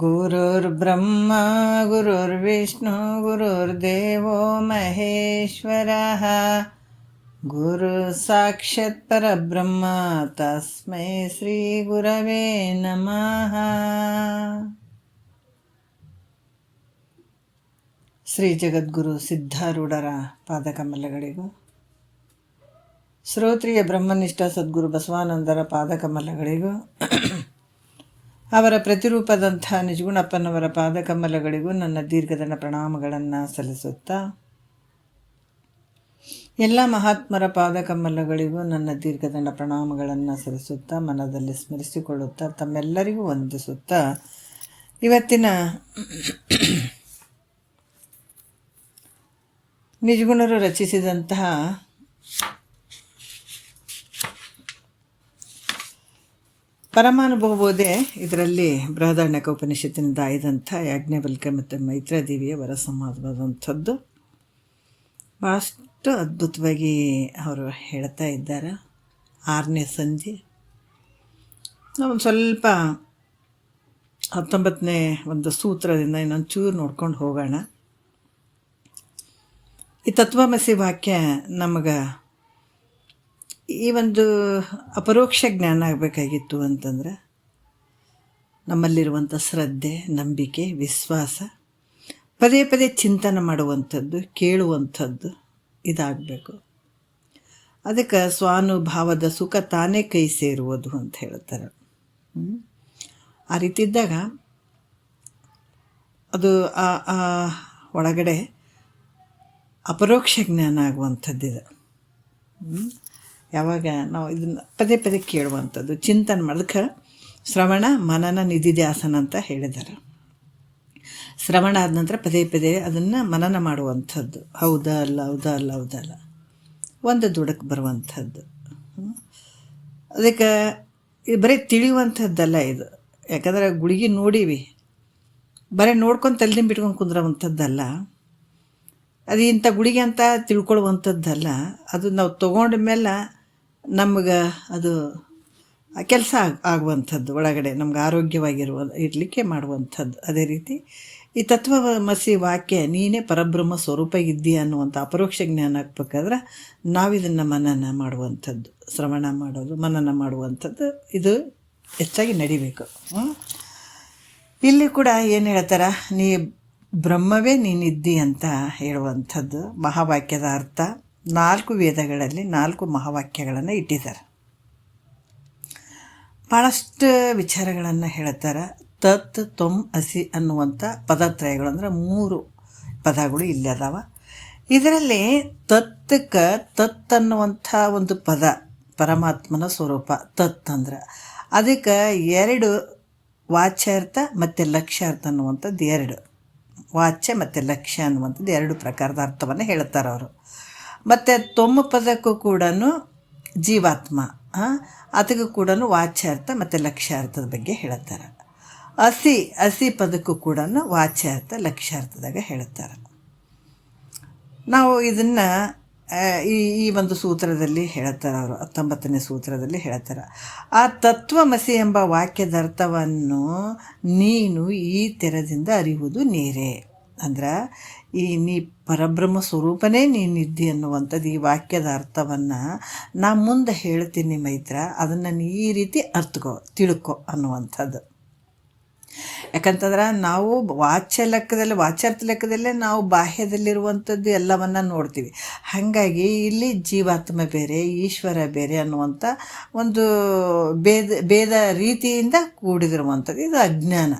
ಗುರುರ್ಬ್ರಹ್ಮ ಗುರುರ್ವಿಷ್ಣು ಗುರುರ್ದೇವೋ ಮಹೇಶ್ವರಃ ಗುರು ಸಾಕ್ಷಾತ್ ಪರಬ್ರಹ್ಮ ತಸ್ಮೈ ಶ್ರೀ ಗುರವೇ ನಮಃ. ಶ್ರೀ ಜಗದ್ಗುರು ಸಿದ್ಧಾರೂಢರ ಪಾದಕಮಲಗಳಿಗೂ, ಶ್ರೋತ್ರಿಯ ಬ್ರಹ್ಮನಿಷ್ಠ ಸದ್ಗುರು ಬಸವಾನಂದರ ಪಾದಕಮಲಗಳಿಗೂ, ಅವರ ಪ್ರತಿರೂಪದಂಥ ನಿಜಗುಣಪ್ಪನವರ ಪಾದಕಮಲಗಳಿಗೂ ನನ್ನ ದೀರ್ಘದಂಡ ಪ್ರಣಾಮಗಳನ್ನು ಸಲ್ಲಿಸುತ್ತಾ, ಎಲ್ಲ ಮಹಾತ್ಮರ ಪಾದಕಮಲಗಳಿಗೂ ನನ್ನ ದೀರ್ಘದಂಡ ಪ್ರಣಾಮಗಳನ್ನು ಸಲ್ಲಿಸುತ್ತಾ, ಮನದಲ್ಲಿ ಸ್ಮರಿಸಿಕೊಳ್ಳುತ್ತಾ, ತಮ್ಮೆಲ್ಲರಿಗೂ ವಂದಿಸುತ್ತಾ, ಇವತ್ತಿನ ನಿಜಗುಣರು ರಚಿಸಿದಂತಹ ಪರಮಾನುಭವ ಬೋಧೆ, ಇದರಲ್ಲಿ ಬೃಹದಾರಣ್ಯಕ ಉಪನಿಷತ್ತಿನಿಂದ ಆಯ್ದಂಥ ಯಾಜ್ಞವಲ್ಕ್ಯ ಮತ್ತು ಮೈತ್ರಾದೇವಿಯ ವರ ಸಂವಾದವಾದಂಥದ್ದು ಭಾಳಷ್ಟು ಅದ್ಭುತವಾಗಿ ಅವರು ಹೇಳ್ತಾ ಇದ್ದಾರೆ. 6ನೇ ಸಂಧಿ ಒಂದು ಸ್ವಲ್ಪ 19ನೇ ಒಂದು ಸೂತ್ರದಿಂದ ಇನ್ನೊಂದು ಚೂರು ನೋಡ್ಕೊಂಡು ಹೋಗೋಣ. ಈ ತತ್ವಮಸಿ ವಾಕ್ಯ ನಮಗೆ ಈ ಒಂದು ಅಪರೋಕ್ಷ ಜ್ಞಾನ ಆಗಬೇಕಾಗಿತ್ತು ಅಂತಂದ್ರೆ ನಮ್ಮಲ್ಲಿರುವಂಥ ಶ್ರದ್ಧೆ, ನಂಬಿಕೆ, ವಿಶ್ವಾಸ, ಪದೇ ಪದೇ ಚಿಂತನೆ ಮಾಡುವಂಥದ್ದು, ಕೇಳುವಂಥದ್ದು ಇದಾಗಬೇಕು. ಅದಕ್ಕೆ ಸ್ವಾನುಭಾವದ ಸುಖ ತಾನೇ ಕೈ ಸೇರುವುದು ಅಂತ ಹೇಳ್ತಾರೆ. ಆ ರೀತಿ ಇದ್ದಾಗ ಅದು ಒಳಗಡೆ ಅಪರೋಕ್ಷ ಜ್ಞಾನ ಆಗುವಂಥದ್ದಿದೆ. ಯಾವಾಗ ನಾವು ಇದನ್ನು ಪದೇ ಪದೇ ಕೇಳುವಂಥದ್ದು, ಚಿಂತನೆ ಮಾಡೋದಕ್ಕೆ ಶ್ರವಣ ಮನನ ನಿಧಿಧ್ಯಾಸನ ಅಂತ ಹೇಳಿದ್ದಾರೆ. ಶ್ರವಣ ಆದ ನಂತರ ಪದೇ ಪದೇ ಅದನ್ನು ಮನನ ಮಾಡುವಂಥದ್ದು, ಹೌದಾ ಅಲ್ಲ ಹೌದಾ ಅಲ್ಲ ಹೌದಾ ಅಲ್ಲ ಒಂದು ದುಡಕ್ಕೆ ಬರುವಂಥದ್ದು. ಅದಕ್ಕೆ ಇದು ಬರೀ ತಿಳಿಯುವಂಥದ್ದಲ್ಲ ಇದು. ಯಾಕಂದರೆ ಗುಳಿಗೆ ನೋಡೀವಿ, ಬರೀ ನೋಡ್ಕೊಂಡು ತಲೆದಿಂದ ಬಿಟ್ಕೊಂಡು ಕುಂದ್ರುವಂಥದ್ದಲ್ಲ. ಅದು ಇಂಥ ಗುಳಿಗೆ ಅಂತ ತಿಳ್ಕೊಳ್ಳುವಂಥದ್ದಲ್ಲ. ಅದು ನಾವು ತೊಗೊಂಡ ಮೇಲೆ ನಮ್ಗೆ ಅದು ಕೆಲಸ ಆಗುವಂಥದ್ದು, ಒಳಗಡೆ ನಮ್ಗೆ ಆರೋಗ್ಯವಾಗಿರುವ ಇರಲಿಕ್ಕೆ ಮಾಡುವಂಥದ್ದು. ಅದೇ ರೀತಿ ಈ ತತ್ವಮಸಿ ವಾಕ್ಯ ನೀನೇ ಪರಬ್ರಹ್ಮ ಸ್ವರೂಪ ಇದ್ದೀಯ ಅನ್ನುವಂಥ ಅಪರೋಕ್ಷ ಜ್ಞಾನ ಆಗ್ಬೇಕಾದ್ರೆ ನಾವಿದನ್ನು ಮನನ ಮಾಡುವಂಥದ್ದು, ಶ್ರವಣ ಮಾಡೋದು, ಮನನ ಮಾಡುವಂಥದ್ದು ಇದು ಹೆಚ್ಚಾಗಿ ನಡಿಬೇಕು. ಇಲ್ಲಿ ಕೂಡ ಏನು ಹೇಳ್ತಾರೆ, ನೀ ಬ್ರಹ್ಮವೇ ನೀನಿದ್ದಿ ಅಂತ ಹೇಳುವಂಥದ್ದು ಮಹಾವಾಕ್ಯದ ಅರ್ಥ. 4 ವೇದಗಳಲ್ಲಿ 4 ಮಹಾವಾಕ್ಯಗಳನ್ನು ಇಟ್ಟಿದ್ದಾರೆ. ಭಾಳಷ್ಟು ವಿಚಾರಗಳನ್ನು ಹೇಳ್ತಾರೆ. ತತ್ ತ್ವಂ ಅಸಿ ಅನ್ನುವಂಥ ಪದತ್ರಯಗಳು ಅಂದರೆ 3 ಪದಗಳು ಇಲ್ಲಿ ಅದಾವ. ಇದರಲ್ಲಿ ತತ್ಕ್ಕೆ ತತ್ ಅನ್ನುವಂಥ ಒಂದು ಪದ ಪರಮಾತ್ಮನ ಸ್ವರೂಪ. ತತ್ ಅಂದ್ರೆ ಅದಕ್ಕೆ 2 ವಾಚ್ಯಾರ್ಥ ಮತ್ತು ಲಕ್ಷ್ಯಾರ್ಥ ಅನ್ನುವಂಥದ್ದು 2 ವಾಚ್ಯ ಮತ್ತು ಲಕ್ಷ್ಯ ಅನ್ನುವಂಥದ್ದು 2 ಪ್ರಕಾರದ ಅರ್ಥವನ್ನು ಹೇಳ್ತಾರೆ ಅವರು. ಮತ್ತು ತೊಮ್ಮ ಪದಕ್ಕೂ ಕೂಡ ಜೀವಾತ್ಮ, ಅದಕ್ಕೂ ಕೂಡ ವಾಚ್ಯಾರ್ಥ ಮತ್ತು ಲಕ್ಷ್ಯಾರ್ಥದ ಬಗ್ಗೆ ಹೇಳ್ತಾರೆ. ಅಸಿ ಪದಕ್ಕೂ ಕೂಡ ವಾಚ್ಯಾರ್ಥ ಲಕ್ಷ್ಯಾರ್ಥದಾಗ ಹೇಳ್ತಾರೆ. ನಾವು ಇದನ್ನು ಈ ಒಂದು ಸೂತ್ರದಲ್ಲಿ ಹೇಳ್ತಾರೆ ಅವರು, 19ನೇ ಸೂತ್ರದಲ್ಲಿ ಹೇಳ್ತಾರೆ. ಆ ತತ್ವಮಸಿ ಎಂಬ ವಾಕ್ಯದ ಅರ್ಥವನ್ನು ನೀನು ಈ ತೆರದಿಂದ ಅರಿಯುವುದು ನೀರೇ. ಅಂದ್ರೆ ನೀ ಪರಬ್ರಹ್ಮ ಸ್ವರೂಪನೇ ನೀನಿದ್ದಿ ಅನ್ನುವಂಥದ್ದು ಈ ವಾಕ್ಯದ ಅರ್ಥವನ್ನು ನಾ ಮುಂದೆ ಹೇಳ್ತೀನಿ ಮೈತ್ರ, ಅದನ್ನು ನೀ ಈ ರೀತಿ ತಿಳ್ಕೊ ಅನ್ನುವಂಥದ್ದು. ಯಾಕಂತಂದ್ರೆ ನಾವು ವಾಚ್ಯಾರ್ಥ ಲೆಕ್ಕದಲ್ಲೇ ನಾವು ಬಾಹ್ಯದಲ್ಲಿರುವಂಥದ್ದು ಎಲ್ಲವನ್ನು ನೋಡ್ತೀವಿ. ಹಾಗಾಗಿ ಇಲ್ಲಿ ಜೀವಾತ್ಮ ಬೇರೆ, ಈಶ್ವರ ಬೇರೆ ಅನ್ನುವಂಥ ಒಂದು ಭೇದ ರೀತಿಯಿಂದ ಕೂಡಿದಿರುವಂಥದ್ದು ಇದು ಅಜ್ಞಾನ.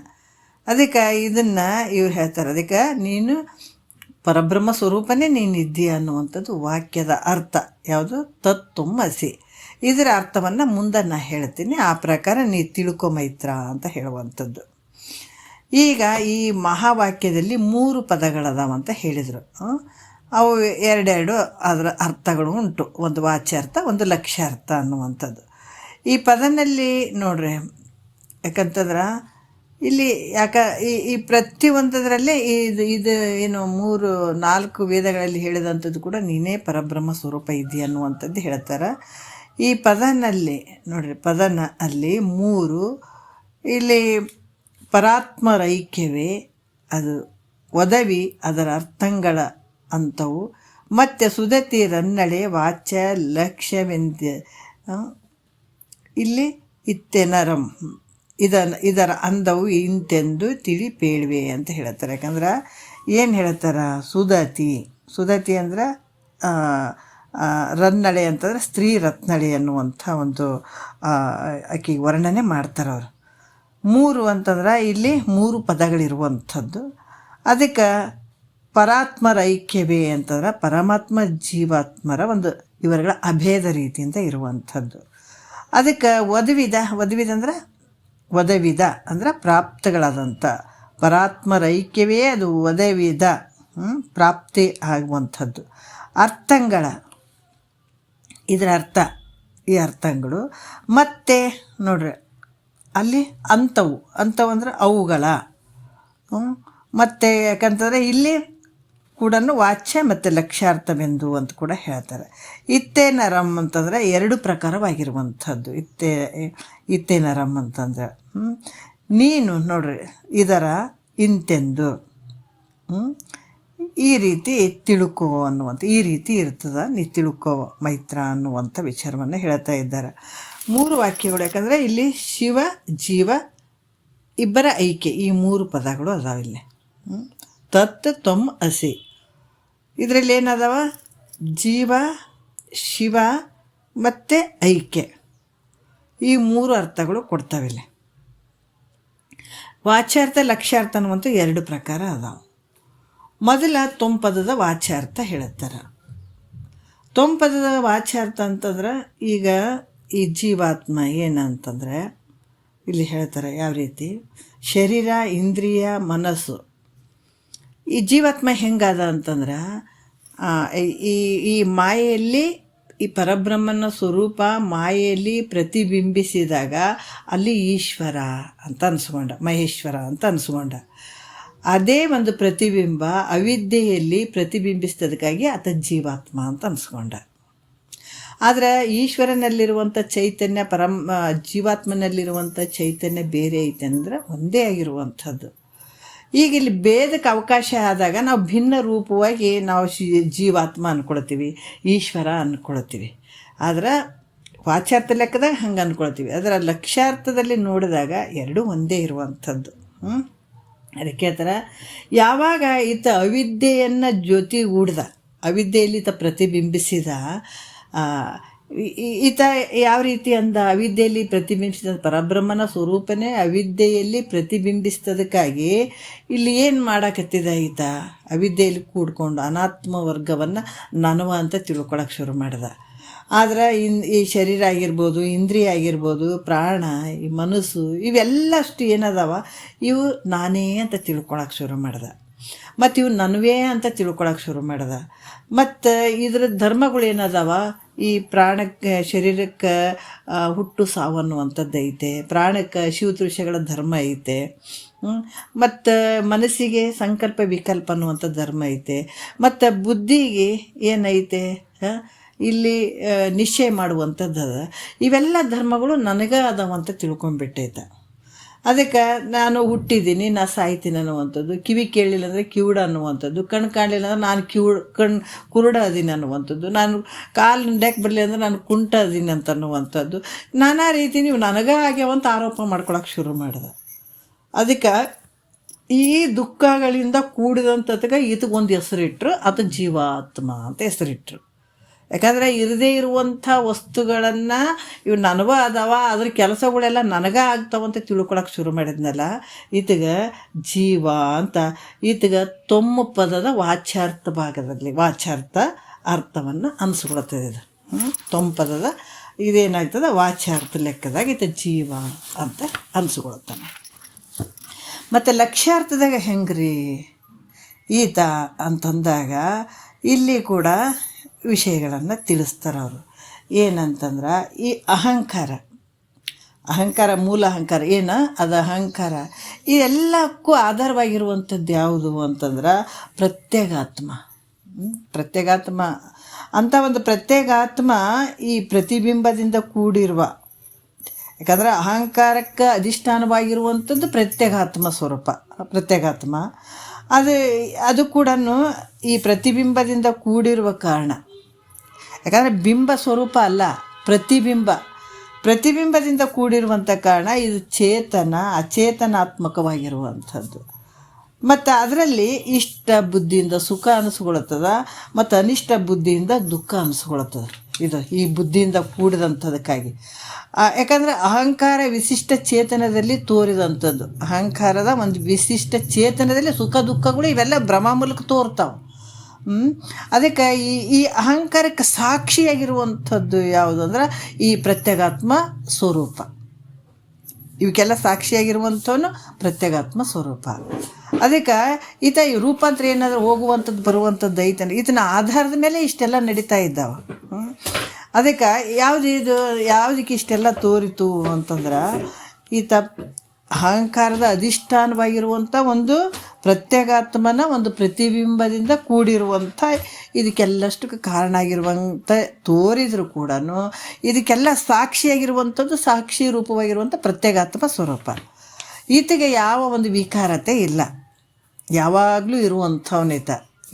ಅದಕ್ಕೆ ಇದನ್ನು ಇವ್ರು ಹೇಳ್ತಾರೆ. ಅದಕ್ಕೆ ನೀನು ಪರಬ್ರಹ್ಮ ಸ್ವರೂಪನೇ ನೀನಿದ್ದೀಯ ಅನ್ನುವಂಥದ್ದು ವಾಕ್ಯದ ಅರ್ಥ. ಯಾವುದು? ತತ್ವಮಸಿ. ಇದರ ಅರ್ಥವನ್ನು ಮುಂದೆ ನಾನು ಹೇಳ್ತೀನಿ, ಆ ಪ್ರಕಾರ ನೀ ತಿಳ್ಕೊ ಮೈತ್ರ ಅಂತ ಹೇಳುವಂಥದ್ದು. ಈಗ ಈ ಮಹಾವಾಕ್ಯದಲ್ಲಿ 3 ಪದಗಳದಾವಂತ ಹೇಳಿದರು. ಅವು 2 ಅದರ ಅರ್ಥಗಳು ಉಂಟು, ಒಂದು ವಾಚ್ಯಾರ್ಥ, ಒಂದು ಲಕ್ಷ್ಯಾರ್ಥ ಅನ್ನುವಂಥದ್ದು. ಈ ಪದನಲ್ಲಿ ನೋಡ್ರಿ, ಯಾಕಂತಂದ್ರೆ ಇಲ್ಲಿ ಈ ಪ್ರತಿಯೊಂದರಲ್ಲೇ ಇದು ಏನು 4 ವೇದಗಳಲ್ಲಿ ಹೇಳಿದಂಥದ್ದು ಕೂಡ ನೀನೇ ಪರಬ್ರಹ್ಮ ಸ್ವರೂಪ ಇದೆಯಾ ಅನ್ನುವಂಥದ್ದು ಹೇಳ್ತಾರೆ. ಈ ಪದನಲ್ಲಿ ನೋಡ್ರಿ, ಪದನ ಅಲ್ಲಿ 3 ಇಲ್ಲಿ ಪರಾತ್ಮರೈಕ್ಯವೇ ಅದು ಒದವಿ ಅದರ ಅರ್ಥಗಳ ಅಂಥವು, ಮತ್ತು ಸುದತಿ ರನ್ನಡೆ ವಾಚ್ಯ ಲಕ್ಷ್ಯವೆಂದ ಇಲ್ಲಿ ಇತ್ತೆನರಂ ಇದರ ಅಂದವು ಇಂತೆಂದು ತಿಳಿಪೇಳ್ವೆ ಅಂತ ಹೇಳ್ತಾರೆ. ಯಾಕಂದ್ರೆ ಏನು ಹೇಳ್ತಾರೆ, ಸುದತಿ ಅಂದ್ರೆ ರನ್ನಡೆ ಅಂತಂದ್ರೆ ಸ್ತ್ರೀ ರತ್ನಳೆ ಅನ್ನುವಂಥ ಒಂದು ಆಕೆಗೆ ವರ್ಣನೆ ಮಾಡ್ತಾರೆ ಅವರು. 3 ಅಂತಂದ್ರೆ ಇಲ್ಲಿ 3 ಪದಗಳಿರುವಂಥದ್ದು. ಅದಕ್ಕೆ ಪರಾತ್ಮರ ಐಕ್ಯವೇ ಅಂತಂದ್ರೆ ಪರಮಾತ್ಮ ಜೀವಾತ್ಮರ ಒಂದು ಇವರುಗಳ ಅಭೇದ ರೀತಿಯಿಂದ ಇರುವಂಥದ್ದು. ಅದಕ್ಕೆ ಒದವಿದ ಅಂದ್ರೆ ಪ್ರಾಪ್ತಗಳಾದಂಥ ಪರಾತ್ಮರೈಕ್ಯವೇ ಅದು ಒದವಿದ ಪ್ರಾಪ್ತಿ ಆಗುವಂಥದ್ದು. ಅರ್ಥಗಳ ಇದರ ಈ ಅರ್ಥಗಳು ಮತ್ತು ನೋಡ್ರಿ ಅಲ್ಲಿ ಅಂಥವು ಅಂದ್ರೆ ಅವುಗಳ ಮತ್ತು ಯಾಕಂತಂದರೆ ಇಲ್ಲಿ ಕೂಡ ವಾಚ್ಯ ಮತ್ತು ಲಕ್ಷ್ಯಾರ್ಥವೆಂದು ಅಂತ ಕೂಡ ಹೇಳ್ತಾರೆ. ಇತ್ತೇನರಂ ಅಂತಂದರೆ 2 ಪ್ರಕಾರವಾಗಿರುವಂಥದ್ದು. ಇತ್ತೇನರಂ ಅಂತಂದರೆ ನೀನು ನೋಡ್ರಿ ಇದರ ಇಂತೆಂದು ಈ ರೀತಿ ತಿಳ್ಕೋ ಅನ್ನುವಂಥ, ಈ ರೀತಿ ಇರ್ತದೆ ನೀ ತಿಳ್ಕೋ ಮೈತ್ರ ಅನ್ನುವಂಥ ವಿಚಾರವನ್ನು ಹೇಳ್ತಾ ಇದ್ದಾರೆ. 3 ವಾಕ್ಯಗಳು. ಯಾಕಂದರೆ ಇಲ್ಲಿ ಶಿವ ಜೀವ ಇಬ್ಬರ ಐಕ್ಯ, ಈ 3 ಪದಗಳು ಅದಾವಿಲ್ಲಿ. ತತ್ ತ್ವಂ ಅಸಿ ಇದರಲ್ಲಿ ಏನದಾವ, ಜೀವ ಶಿವ ಮತ್ತು ಐಕ್ಯ, ಈ 3 ಅರ್ಥಗಳು ಕೊಡ್ತಾವಿಲ್ಲಿ. ವಾಚ್ಯಾರ್ಥ ಲಕ್ಷ್ಯಾರ್ಥ ಅನ್ನುವಂಥ 2 ಪ್ರಕಾರ ಅದಾವೆ. ಮೊದಲ ತ್ವಂ ಪದದ ವಾಚ್ಯಾರ್ಥ ಹೇಳುತ್ತಾರೆ. ತ್ವಂ ಪದದ ವಾಚ್ಯಾರ್ಥ ಅಂತಂದ್ರೆ ಈಗ ಈ ಜೀವಾತ್ಮ ಏನಂತಂದರೆ ಇಲ್ಲಿ ಹೇಳ್ತಾರೆ ಯಾವ ರೀತಿ, ಶರೀರ ಇಂದ್ರಿಯ ಮನಸ್ಸು. ಈ ಜೀವಾತ್ಮ ಹೆಂಗದ ಅಂತಂದ್ರೆ ಈ ಮಾಯೆಯಲ್ಲಿ ಈ ಪರಬ್ರಹ್ಮನ ಸ್ವರೂಪ ಮಾಯೆಯಲ್ಲಿ ಪ್ರತಿಬಿಂಬಿಸಿದಾಗ ಅಲ್ಲಿ ಈಶ್ವರ ಅಂತ ಅನ್ಸ್ಕೊಂಡ, ಮಹೇಶ್ವರ ಅಂತ ಅನ್ಸ್ಕೊಂಡ. ಅದೇ ಒಂದು ಪ್ರತಿಬಿಂಬ ಅವಿದ್ಯೆಯಲ್ಲಿ ಪ್ರತಿಬಿಂಬಿಸಿದಕ್ಕಾಗಿ ಆತ ಜೀವಾತ್ಮ ಅಂತ ಅನ್ಸ್ಕೊಂಡ. ಆದರೆ ಈಶ್ವರನಲ್ಲಿರುವಂಥ ಚೈತನ್ಯ ಜೀವಾತ್ಮನಲ್ಲಿರುವಂಥ ಚೈತನ್ಯ ಬೇರೆ ಐತೆ ಅಂದರೆ ಒಂದೇ ಆಗಿರುವಂಥದ್ದು. ಈಗ ಇಲ್ಲಿ ಭೇದಕ್ಕೆ ಅವಕಾಶ ಆದಾಗ ನಾವು ಭಿನ್ನ ರೂಪವಾಗಿ ನಾವು ಜೀವಾತ್ಮ ಅಂದ್ಕೊಳ್ತೀವಿ, ಈಶ್ವರ ಅಂದ್ಕೊಳ್ತೀವಿ. ಆದರೆ ವಾಚ್ಯಾರ್ಥ ಲೆಕ್ಕದಾಗ ಹಂಗೆ ಅಂದ್ಕೊಳ್ತೀವಿ. ಅದರ ಲಕ್ಷ್ಯಾರ್ಥದಲ್ಲಿ ನೋಡಿದಾಗ 2 ಒಂದೇ ಇರುವಂಥದ್ದು. ಅದಕ್ಕೆ ಹೇಳ್ತಾರೆ, ಯಾವಾಗ ಈತ ಅವಿದ್ಯೆಯನ್ನು ಜೊತೆಗೂಡ್ದ, ಅವಿದ್ಯೆಯಲ್ಲಿ ಈತ ಪ್ರತಿಬಿಂಬಿಸಿದ, ಈತ ಯಾವ ರೀತಿ ಅಂದ, ಅವಿದ್ಯೆಯಲ್ಲಿ ಪ್ರತಿಬಿಂಬಿಸಿದ ಪರಬ್ರಹ್ಮನ ಸ್ವರೂಪನೇ ಅವಿದ್ಯೆಯಲ್ಲಿ ಪ್ರತಿಬಿಂಬಿಸಿದಕ್ಕಾಗಿ ಇಲ್ಲಿ ಏನು ಮಾಡಕತ್ತಿದ ಈತ, ಅವಿದ್ಯೆಯಲ್ಲಿ ಕೂಡ್ಕೊಂಡು ಅನಾತ್ಮ ವರ್ಗವನ್ನು ನನವ ಅಂತ ತಿಳ್ಕೊಳಕ್ಕೆ ಶುರು ಮಾಡಿದ. ಆದರೆ ಈ ಶರೀರ ಆಗಿರ್ಬೋದು, ಇಂದ್ರಿಯ ಆಗಿರ್ಬೋದು, ಪ್ರಾಣ, ಈ ಮನಸ್ಸು ಇವೆಲ್ಲಷ್ಟು ಏನದಾವ ಇವು ನಾನೇ ಅಂತ ತಿಳ್ಕೊಳಕ್ಕೆ ಶುರು ಮಾಡ್ದೆ. ಮತ್ತು ಇವು ನನವೇ ಅಂತ ತಿಳ್ಕೊಳಕ್ಕೆ ಶುರು ಮಾಡ್ದೆ. ಮತ್ತು ಇದರ ಧರ್ಮಗಳು ಏನದಾವ, ಈ ಪ್ರಾಣಕ್ಕೆ ಶರೀರಕ್ಕೆ ಹುಟ್ಟು ಸಾವು ಅನ್ನುವಂಥದ್ದು ಐತೆ, ಪ್ರಾಣಕ್ಕೆ ಶಿವತೃಷಗಳ ಧರ್ಮ ಐತೆ, ಮತ್ತು ಮನಸ್ಸಿಗೆ ಸಂಕಲ್ಪ ವಿಕಲ್ಪ ಅನ್ನುವಂಥ ಧರ್ಮ ಐತೆ, ಮತ್ತು ಬುದ್ಧಿಗೆ ಏನೈತೆ ಇಲ್ಲಿ ನಿಶ್ಚಯ ಮಾಡುವಂಥದ್ದು ಅದ. ಇವೆಲ್ಲ ಧರ್ಮಗಳು ನನಗೆ ಅದಾವಂತ ತಿಳ್ಕೊಂಬಿಟ್ಟೈತೆ. ಅದಕ್ಕೆ ನಾನು ಹುಟ್ಟಿದ್ದೀನಿ, ನಾನು ಸಾಯ್ತೀನಿ ಅನ್ನುವಂಥದ್ದು, ಕಿವಿ ಕೇಳಲಿಲ್ಲ ಅಂದರೆ ಕಿವುಡ ಅನ್ನುವಂಥದ್ದು, ಕಣ್ಣು ಕಾಣಲಿಲ್ಲ ಅಂದ್ರೆ ನಾನು ಕುರುಡ ಅದೀನಿ ಅನ್ನುವಂಥದ್ದು, ನಾನು ಕಾಲು ನಡೆಯಕ್ಕೆ ಬರಲಿಲ್ಲ ಅಂದರೆ ನಾನು ಕುಂಟ ಅದೀನಿ ಅಂತ ಅನ್ನುವಂಥದ್ದು, ನಾನಾ ರೀತಿ ನೀವು ನನಗೆ ಆಗ್ಯಾವಂತ ಆರೋಪ ಮಾಡ್ಕೊಳಕ್ಕೆ ಶುರು ಮಾಡಿದೆ. ಅದಕ್ಕೆ ಈ ದುಃಖಗಳಿಂದ ಕೂಡಿದಂಥದ್ಗೆ ಇದಕ್ಕೊಂದು ಹೆಸರಿಟ್ರು, ಅದು ಜೀವಾತ್ಮ ಅಂತ ಹೆಸರಿಟ್ರು. ಯಾಕಂದರೆ ಇರದೇ ಇರುವಂಥ ವಸ್ತುಗಳನ್ನು ಇವು ನನವ ಅದಾವ, ಅದ್ರ ಕೆಲಸಗಳೆಲ್ಲ ನನಗೆ ಆಗ್ತಾವಂತ ತಿಳ್ಕೊಳಕ್ಕೆ ಶುರು ಮಾಡಿದ್ನಲ್ಲ, ಈತಗೆ ಜೀವ ಅಂತ. ಈತಗೆ ತೊಮ್ಮ ಪದದ ವಾಚ್ಯಾರ್ಥ ಭಾಗದಲ್ಲಿ ವಾಚ್ಯಾರ್ಥ ಅರ್ಥವನ್ನು ಅನಿಸ್ಕೊಳ್ತದೆ. ಇದು ತೊಮ್ಮ ಪದದ ಇದೇನಾಗ್ತದೆ ವಾಚ್ಯಾರ್ಥ ಲೆಕ್ಕದಾಗ ಈತ ಜೀವ ಅಂತ ಅನಿಸ್ಕೊಳ್ತಾನೆ. ಮತ್ತು ಲಕ್ಷ್ಯಾರ್ಥದಾಗ ಹೆಂಗ್ರಿ ಈತ ಅಂತಂದಾಗ ಇಲ್ಲಿ ಕೂಡ ವಿಷಯಗಳನ್ನು ತಿಳಿಸ್ತಾರೆ ಅವರು. ಏನಂತಂದ್ರೆ ಈ ಅಹಂಕಾರ, ಮೂಲ ಅಹಂಕಾರ ಏನು ಅದು ಅಹಂಕಾರ. ಇದೆಲ್ಲಕ್ಕೂ ಆಧಾರವಾಗಿರುವಂಥದ್ದು ಯಾವುದು ಅಂತಂದ್ರೆ ಪ್ರತ್ಯೇಗಾತ್ಮ. ಪ್ರತ್ಯೇಗಾತ್ಮ ಅಂಥ ಒಂದು ಪ್ರತ್ಯೇಗಾತ್ಮ ಈ ಪ್ರತಿಬಿಂಬದಿಂದ ಕೂಡಿರುವ, ಯಾಕಂದರೆ ಅಹಂಕಾರಕ್ಕೆ ಅಧಿಷ್ಠಾನವಾಗಿರುವಂಥದ್ದು ಪ್ರತ್ಯೇಗಾತ್ಮ ಸ್ವರೂಪ. ಪ್ರತ್ಯೇಗಾತ್ಮ ಅದು ಕೂಡ ಈ ಪ್ರತಿಬಿಂಬದಿಂದ ಕೂಡಿರುವ ಕಾರಣ. ಯಾಕಂದರೆ ಬಿಂಬ ಸ್ವರೂಪ ಅಲ್ಲ, ಪ್ರತಿಬಿಂಬದಿಂದ ಕೂಡಿರುವಂಥ ಕಾರಣ ಇದು ಚೇತನ ಅಚೇತನಾತ್ಮಕವಾಗಿರುವಂಥದ್ದು. ಮತ್ತು ಅದರಲ್ಲಿ ಇಷ್ಟ ಬುದ್ಧಿಯಿಂದ ಸುಖ ಅನಿಸ್ಕೊಳ್ತದ ಮತ್ತು ಅನಿಷ್ಟ ಬುದ್ಧಿಯಿಂದ ದುಃಖ ಅನಿಸ್ಕೊಳ್ತದೆ. ಈ ಬುದ್ಧಿಯಿಂದ ಕೂಡಿದಂಥದಕ್ಕಾಗಿ. ಯಾಕಂದರೆ ಅಹಂಕಾರ ವಿಶಿಷ್ಟ ಚೇತನದಲ್ಲಿ ತೋರಿದಂಥದ್ದು. ಅಹಂಕಾರದ ಒಂದು ವಿಶಿಷ್ಟ ಚೇತನದಲ್ಲಿ ಸುಖ ದುಃಖಗಳು ಇವೆಲ್ಲ ಭ್ರಮ ಮೂಲಕ ತೋರ್ತಾವೆ. ಅದಕ್ಕೆ ಈ ಅಹಂಕಾರಕ್ಕೆ ಸಾಕ್ಷಿಯಾಗಿರುವಂಥದ್ದು ಯಾವುದು ಅಂದ್ರೆ ಈ ಪ್ರತ್ಯೇಗಾತ್ಮ ಸ್ವರೂಪ. ಇವಕ್ಕೆಲ್ಲ ಸಾಕ್ಷಿಯಾಗಿರುವಂಥವನು ಪ್ರತ್ಯೇಗಾತ್ಮ ಸ್ವರೂಪ. ಅದಕ್ಕೆ ಈ ರೂಪಾಂತರ ಏನಾದರೂ ಹೋಗುವಂಥದ್ದು ಬರುವಂಥದ್ದು ಐತನ ಇದನ್ನ ಆಧಾರದ ಮೇಲೆ ಇಷ್ಟೆಲ್ಲ ನಡೀತಾ ಇದ್ದಾವೆ. ಅದಕ್ಕೆ ಯಾವುದಕ್ಕೆ ಇಷ್ಟೆಲ್ಲ ತೋರಿತು ಅಂತಂದ್ರೆ ಅಹಂಕಾರದ ಅಧಿಷ್ಠಾನವಾಗಿರುವಂಥ ಒಂದು ಪ್ರತ್ಯೇಗಾತ್ಮನ ಒಂದು ಪ್ರತಿಬಿಂಬದಿಂದ ಕೂಡಿರುವಂಥ ಇದಕ್ಕೆಲ್ಲಷ್ಟಕ್ಕೆ ಕಾರಣ ಆಗಿರುವಂಥ ತೋರಿದರೂ ಕೂಡ ಇದಕ್ಕೆಲ್ಲ ಸಾಕ್ಷಿಯಾಗಿರುವಂಥದ್ದು ಸಾಕ್ಷಿ ರೂಪವಾಗಿರುವಂಥ ಪ್ರತ್ಯೇಗಾತ್ಮ ಸ್ವರೂಪ. ಈತಗೆ ಯಾವ ಒಂದು ವಿಕಾರತೆ ಇಲ್ಲ, ಯಾವಾಗಲೂ ಇರುವಂಥವನಿತ.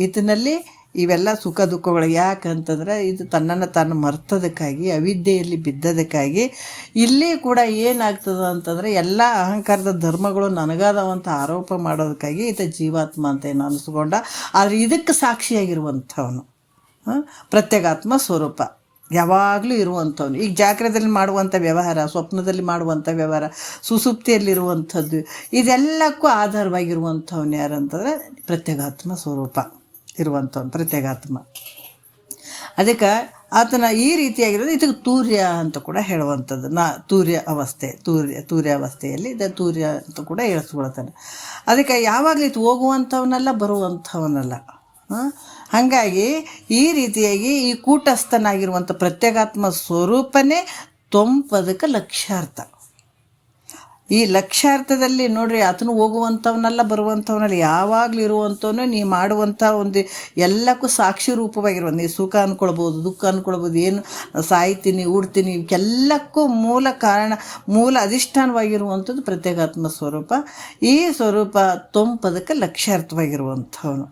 ಈತನಲ್ಲಿ ಇವೆಲ್ಲ ಸುಖ ಸುಖದುಃಖಗಳು. ಯಾಕಂತಂದ್ರೆ ಇದು ತನ್ನನ್ನು ತಾನು ಮರ್ತದಕ್ಕಾಗಿ, ಅವಿದ್ಯೆಯಲ್ಲಿ ಬಿದ್ದದಕ್ಕಾಗಿ ಇಲ್ಲಿ ಕೂಡ ಏನಾಗ್ತದೆ ಅಂತಂದರೆ ಎಲ್ಲ ಅಹಂಕಾರದ ಧರ್ಮಗಳು ನನಗಾದವಂಥ ಆರೋಪ ಮಾಡೋದಕ್ಕಾಗಿ ಈತ ಜೀವಾತ್ಮ ಅಂತ ಏನು ಅನಿಸ್ಕೊಂಡ. ಆದರೆ ಇದಕ್ಕೆ ಸಾಕ್ಷಿಯಾಗಿರುವಂಥವನು ಪ್ರತ್ಯೇಗಾತ್ಮ ಸ್ವರೂಪ, ಯಾವಾಗಲೂ ಇರುವಂಥವನು. ಈಗ ಜಾಗ್ರತೆಯಲ್ಲಿ ಮಾಡುವಂಥ ವ್ಯವಹಾರ, ಸ್ವಪ್ನದಲ್ಲಿ ಮಾಡುವಂಥ ವ್ಯವಹಾರ, ಸುಸುಪ್ತಿಯಲ್ಲಿರುವಂಥದ್ದು, ಇದೆಲ್ಲಕ್ಕೂ ಆಧಾರವಾಗಿರುವಂಥವನು ಯಾರಂತಂದರೆ ಪ್ರತ್ಯೇಗಾತ್ಮ ಸ್ವರೂಪ ಇರುವಂಥವನು ಪ್ರತ್ಯೇಗಾತ್ಮ. ಅದಕ್ಕೆ ಆತನ ಈ ರೀತಿಯಾಗಿರೋದು ಇದಕ್ಕೆ ತೂರ್ಯ ಅಂತ ಕೂಡ ಹೇಳುವಂಥದ್ದು. ತೂರ್ಯ ಅವಸ್ಥೆಯಲ್ಲಿ ತೂರ್ಯ ಅಂತ ಕೂಡ ಹೇಳಿಸ್ಕೊಳ್ತಾನೆ. ಅದಕ್ಕೆ ಯಾವಾಗಲೂ ಇದು ಹೋಗುವಂಥವನಲ್ಲ, ಬರುವಂಥವನಲ್ಲ. ಹಾಗಾಗಿ ಈ ರೀತಿಯಾಗಿ ಈ ಕೂಟಸ್ಥನಾಗಿರುವಂಥ ಪ್ರತ್ಯೇಗಾತ್ಮ ಸ್ವರೂಪನೇ ತೊಂಪದಕ್ಕೆ ಲಕ್ಷ್ಯಾರ್ಥ. ಈ ಲಕ್ಷ್ಯಾರ್ಥದಲ್ಲಿ ನೋಡ್ರಿ, ಆತನು ಹೋಗುವಂಥವನಲ್ಲ, ಬರುವಂಥವನಲ್ಲ, ಯಾವಾಗಲೂ ಇರುವಂಥವನು. ನೀ ಮಾಡುವಂಥ ಒಂದು ಎಲ್ಲಕ್ಕೂ ಸಾಕ್ಷಿ ರೂಪವಾಗಿರುವಂಥ, ನೀ ಸುಖ ಅಂದ್ಕೊಳ್ಬೋದು, ದುಃಖ ಅಂದ್ಕೊಳ್ಬೋದು, ಏನು ಸಾಯ್ತೀನಿ ಉಡ್ತೀನಿ, ಇವಕ್ಕೆಲ್ಲಕ್ಕೂ ಮೂಲ ಕಾರಣ, ಮೂಲ ಅಧಿಷ್ಠಾನವಾಗಿರುವಂಥದ್ದು ಪ್ರತ್ಯೇಗಾತ್ಮ ಸ್ವರೂಪ. ಈ ಸ್ವರೂಪ ತೊಂಪದಕ್ಕೆ ಲಕ್ಷ್ಯಾರ್ಥವಾಗಿರುವಂಥವನು.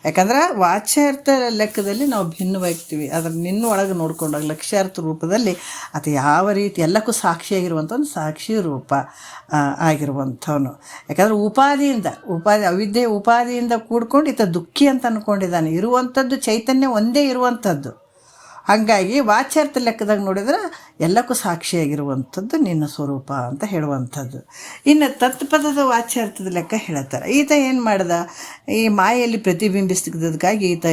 ಯಾಕಂದ್ರೆ ವಾಚ್ಯಾರ್ಥ ಲೆಕ್ಕದಲ್ಲಿ ನಾವು ಭಿನ್ನವಾಗ್ತೀವಿ. ಅದರ ನಿನ್ನೊಳಗೆ ನೋಡ್ಕೊಂಡಾಗ ಲಕ್ಷ್ಯಾರ್ಥ ರೂಪದಲ್ಲಿ ಅದು ಯಾವ ರೀತಿ ಎಲ್ಲಕ್ಕೂ ಸಾಕ್ಷಿಯಾಗಿರುವಂಥ ಒಂದು ಸಾಕ್ಷಿ ರೂಪ ಆಗಿರುವಂಥವನು. ಯಾಕಂದರೆ ಅವಿದ್ಯೆ ಉಪಾಧಿಯಿಂದ ಕೂಡ್ಕೊಂಡು ಈತ ದುಃಖಿ ಅಂತ ಅಂದ್ಕೊಂಡಿದ್ದಾನೆ. ಇರುವಂಥದ್ದು ಚೈತನ್ಯ ಒಂದೇ ಇರುವಂಥದ್ದು. ಹಾಗಾಗಿ ವಾಚ್ಯಾರ್ಥ ಲೆಕ್ಕದಾಗ ನೋಡಿದ್ರೆ ಎಲ್ಲಕ್ಕೂ ಸಾಕ್ಷಿಯಾಗಿರುವಂಥದ್ದು ನಿನ್ನ ಸ್ವರೂಪ ಅಂತ ಹೇಳುವಂಥದ್ದು. ಇನ್ನು ತತ್ಪದದ ವಾಚ್ಯಾರ್ಥದ ಲೆಕ್ಕ ಹೇಳ್ತಾರೆ. ಈತ ಏನು ಮಾಡ್ದ, ಈ ಮಾಯೆಯಲ್ಲಿ ಪ್ರತಿಬಿಂಬಿಸಿದ್ದಕ್ಕಾಗಿ ಈತ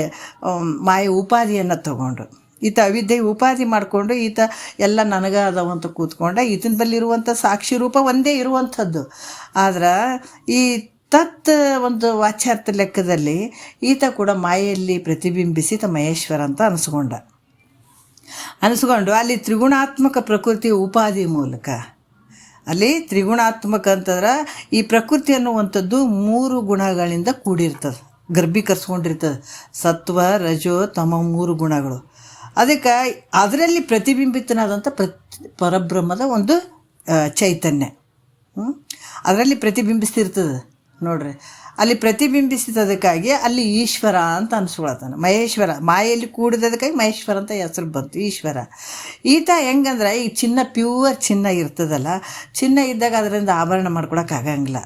ಮಾಯೆ ಉಪಾಧಿಯನ್ನು ತಗೊಂಡು, ಈತ ಅವಿದ್ಯೆ ಉಪಾಧಿ ಮಾಡಿಕೊಂಡು ಈತ ಎಲ್ಲ ನನಗಾದವಂತ ಕೂತ್ಕೊಂಡ. ಈತನ ಬಲ್ಲಿರುವಂಥ ಸಾಕ್ಷಿ ರೂಪ ಒಂದೇ ಇರುವಂಥದ್ದು. ಆದ್ರೆ ಈ ಒಂದು ವಾಚ್ಯಾರ್ಥ ಲೆಕ್ಕದಲ್ಲಿ ಈತ ಕೂಡ ಮಾಯೆಯಲ್ಲಿ ಪ್ರತಿಬಿಂಬಿಸಿ ಮಹೇಶ್ವರ ಅಂತ ಅನಿಸ್ಕೊಂಡು ಅಲ್ಲಿ ತ್ರಿಗುಣಾತ್ಮಕ ಪ್ರಕೃತಿ ಉಪಾಧಿ ಮೂಲಕ, ಅಲ್ಲಿ ತ್ರಿಗುಣಾತ್ಮಕ ಅಂತಂದ್ರೆ ಈ ಪ್ರಕೃತಿ ಅನ್ನುವಂಥದ್ದು 3 ಗುಣಗಳಿಂದ ಕೂಡಿರ್ತದೆ, ಗರ್ಭೀಕರಿಸ್ಕೊಂಡಿರ್ತದೆ. ಸತ್ವ, ರಜೋ, ತಮ 3 ಗುಣಗಳು. ಅದಕ್ಕೆ ಅದರಲ್ಲಿ ಪ್ರತಿಬಿಂಬಿತನಾದಂಥ ಪರಬ್ರಹ್ಮದ ಒಂದು ಚೈತನ್ಯ ಅದರಲ್ಲಿ ಪ್ರತಿಬಿಂಬಿಸ್ತಿರ್ತದೆ ನೋಡ್ರಿ. ಅಲ್ಲಿ ಪ್ರತಿಬಿಂಬಿಸಿದದಕ್ಕಾಗಿ ಅಲ್ಲಿ ಈಶ್ವರ ಅಂತ ಅನಿಸ್ಕೊಳತಾನೆ. ಮಹೇಶ್ವರ ಮಾಯೆಯಲ್ಲಿ ಕೂಡಿದದಕ್ಕಾಗಿ ಮಹೇಶ್ವರ ಅಂತ ಹೆಸರು ಬಂತು, ಈಶ್ವರ. ಈತ ಹೆಂಗಂದ್ರೆ ಈ ಚಿನ್ನ, ಪ್ಯೂರ್ ಚಿನ್ನ ಇರ್ತದಲ್ಲ, ಚಿನ್ನ ಇದ್ದಾಗ ಅದರಿಂದ ಆಭರಣ ಮಾಡ್ಕೊಳಕ್ಕಾಗಂಗಿಲ್ಲ.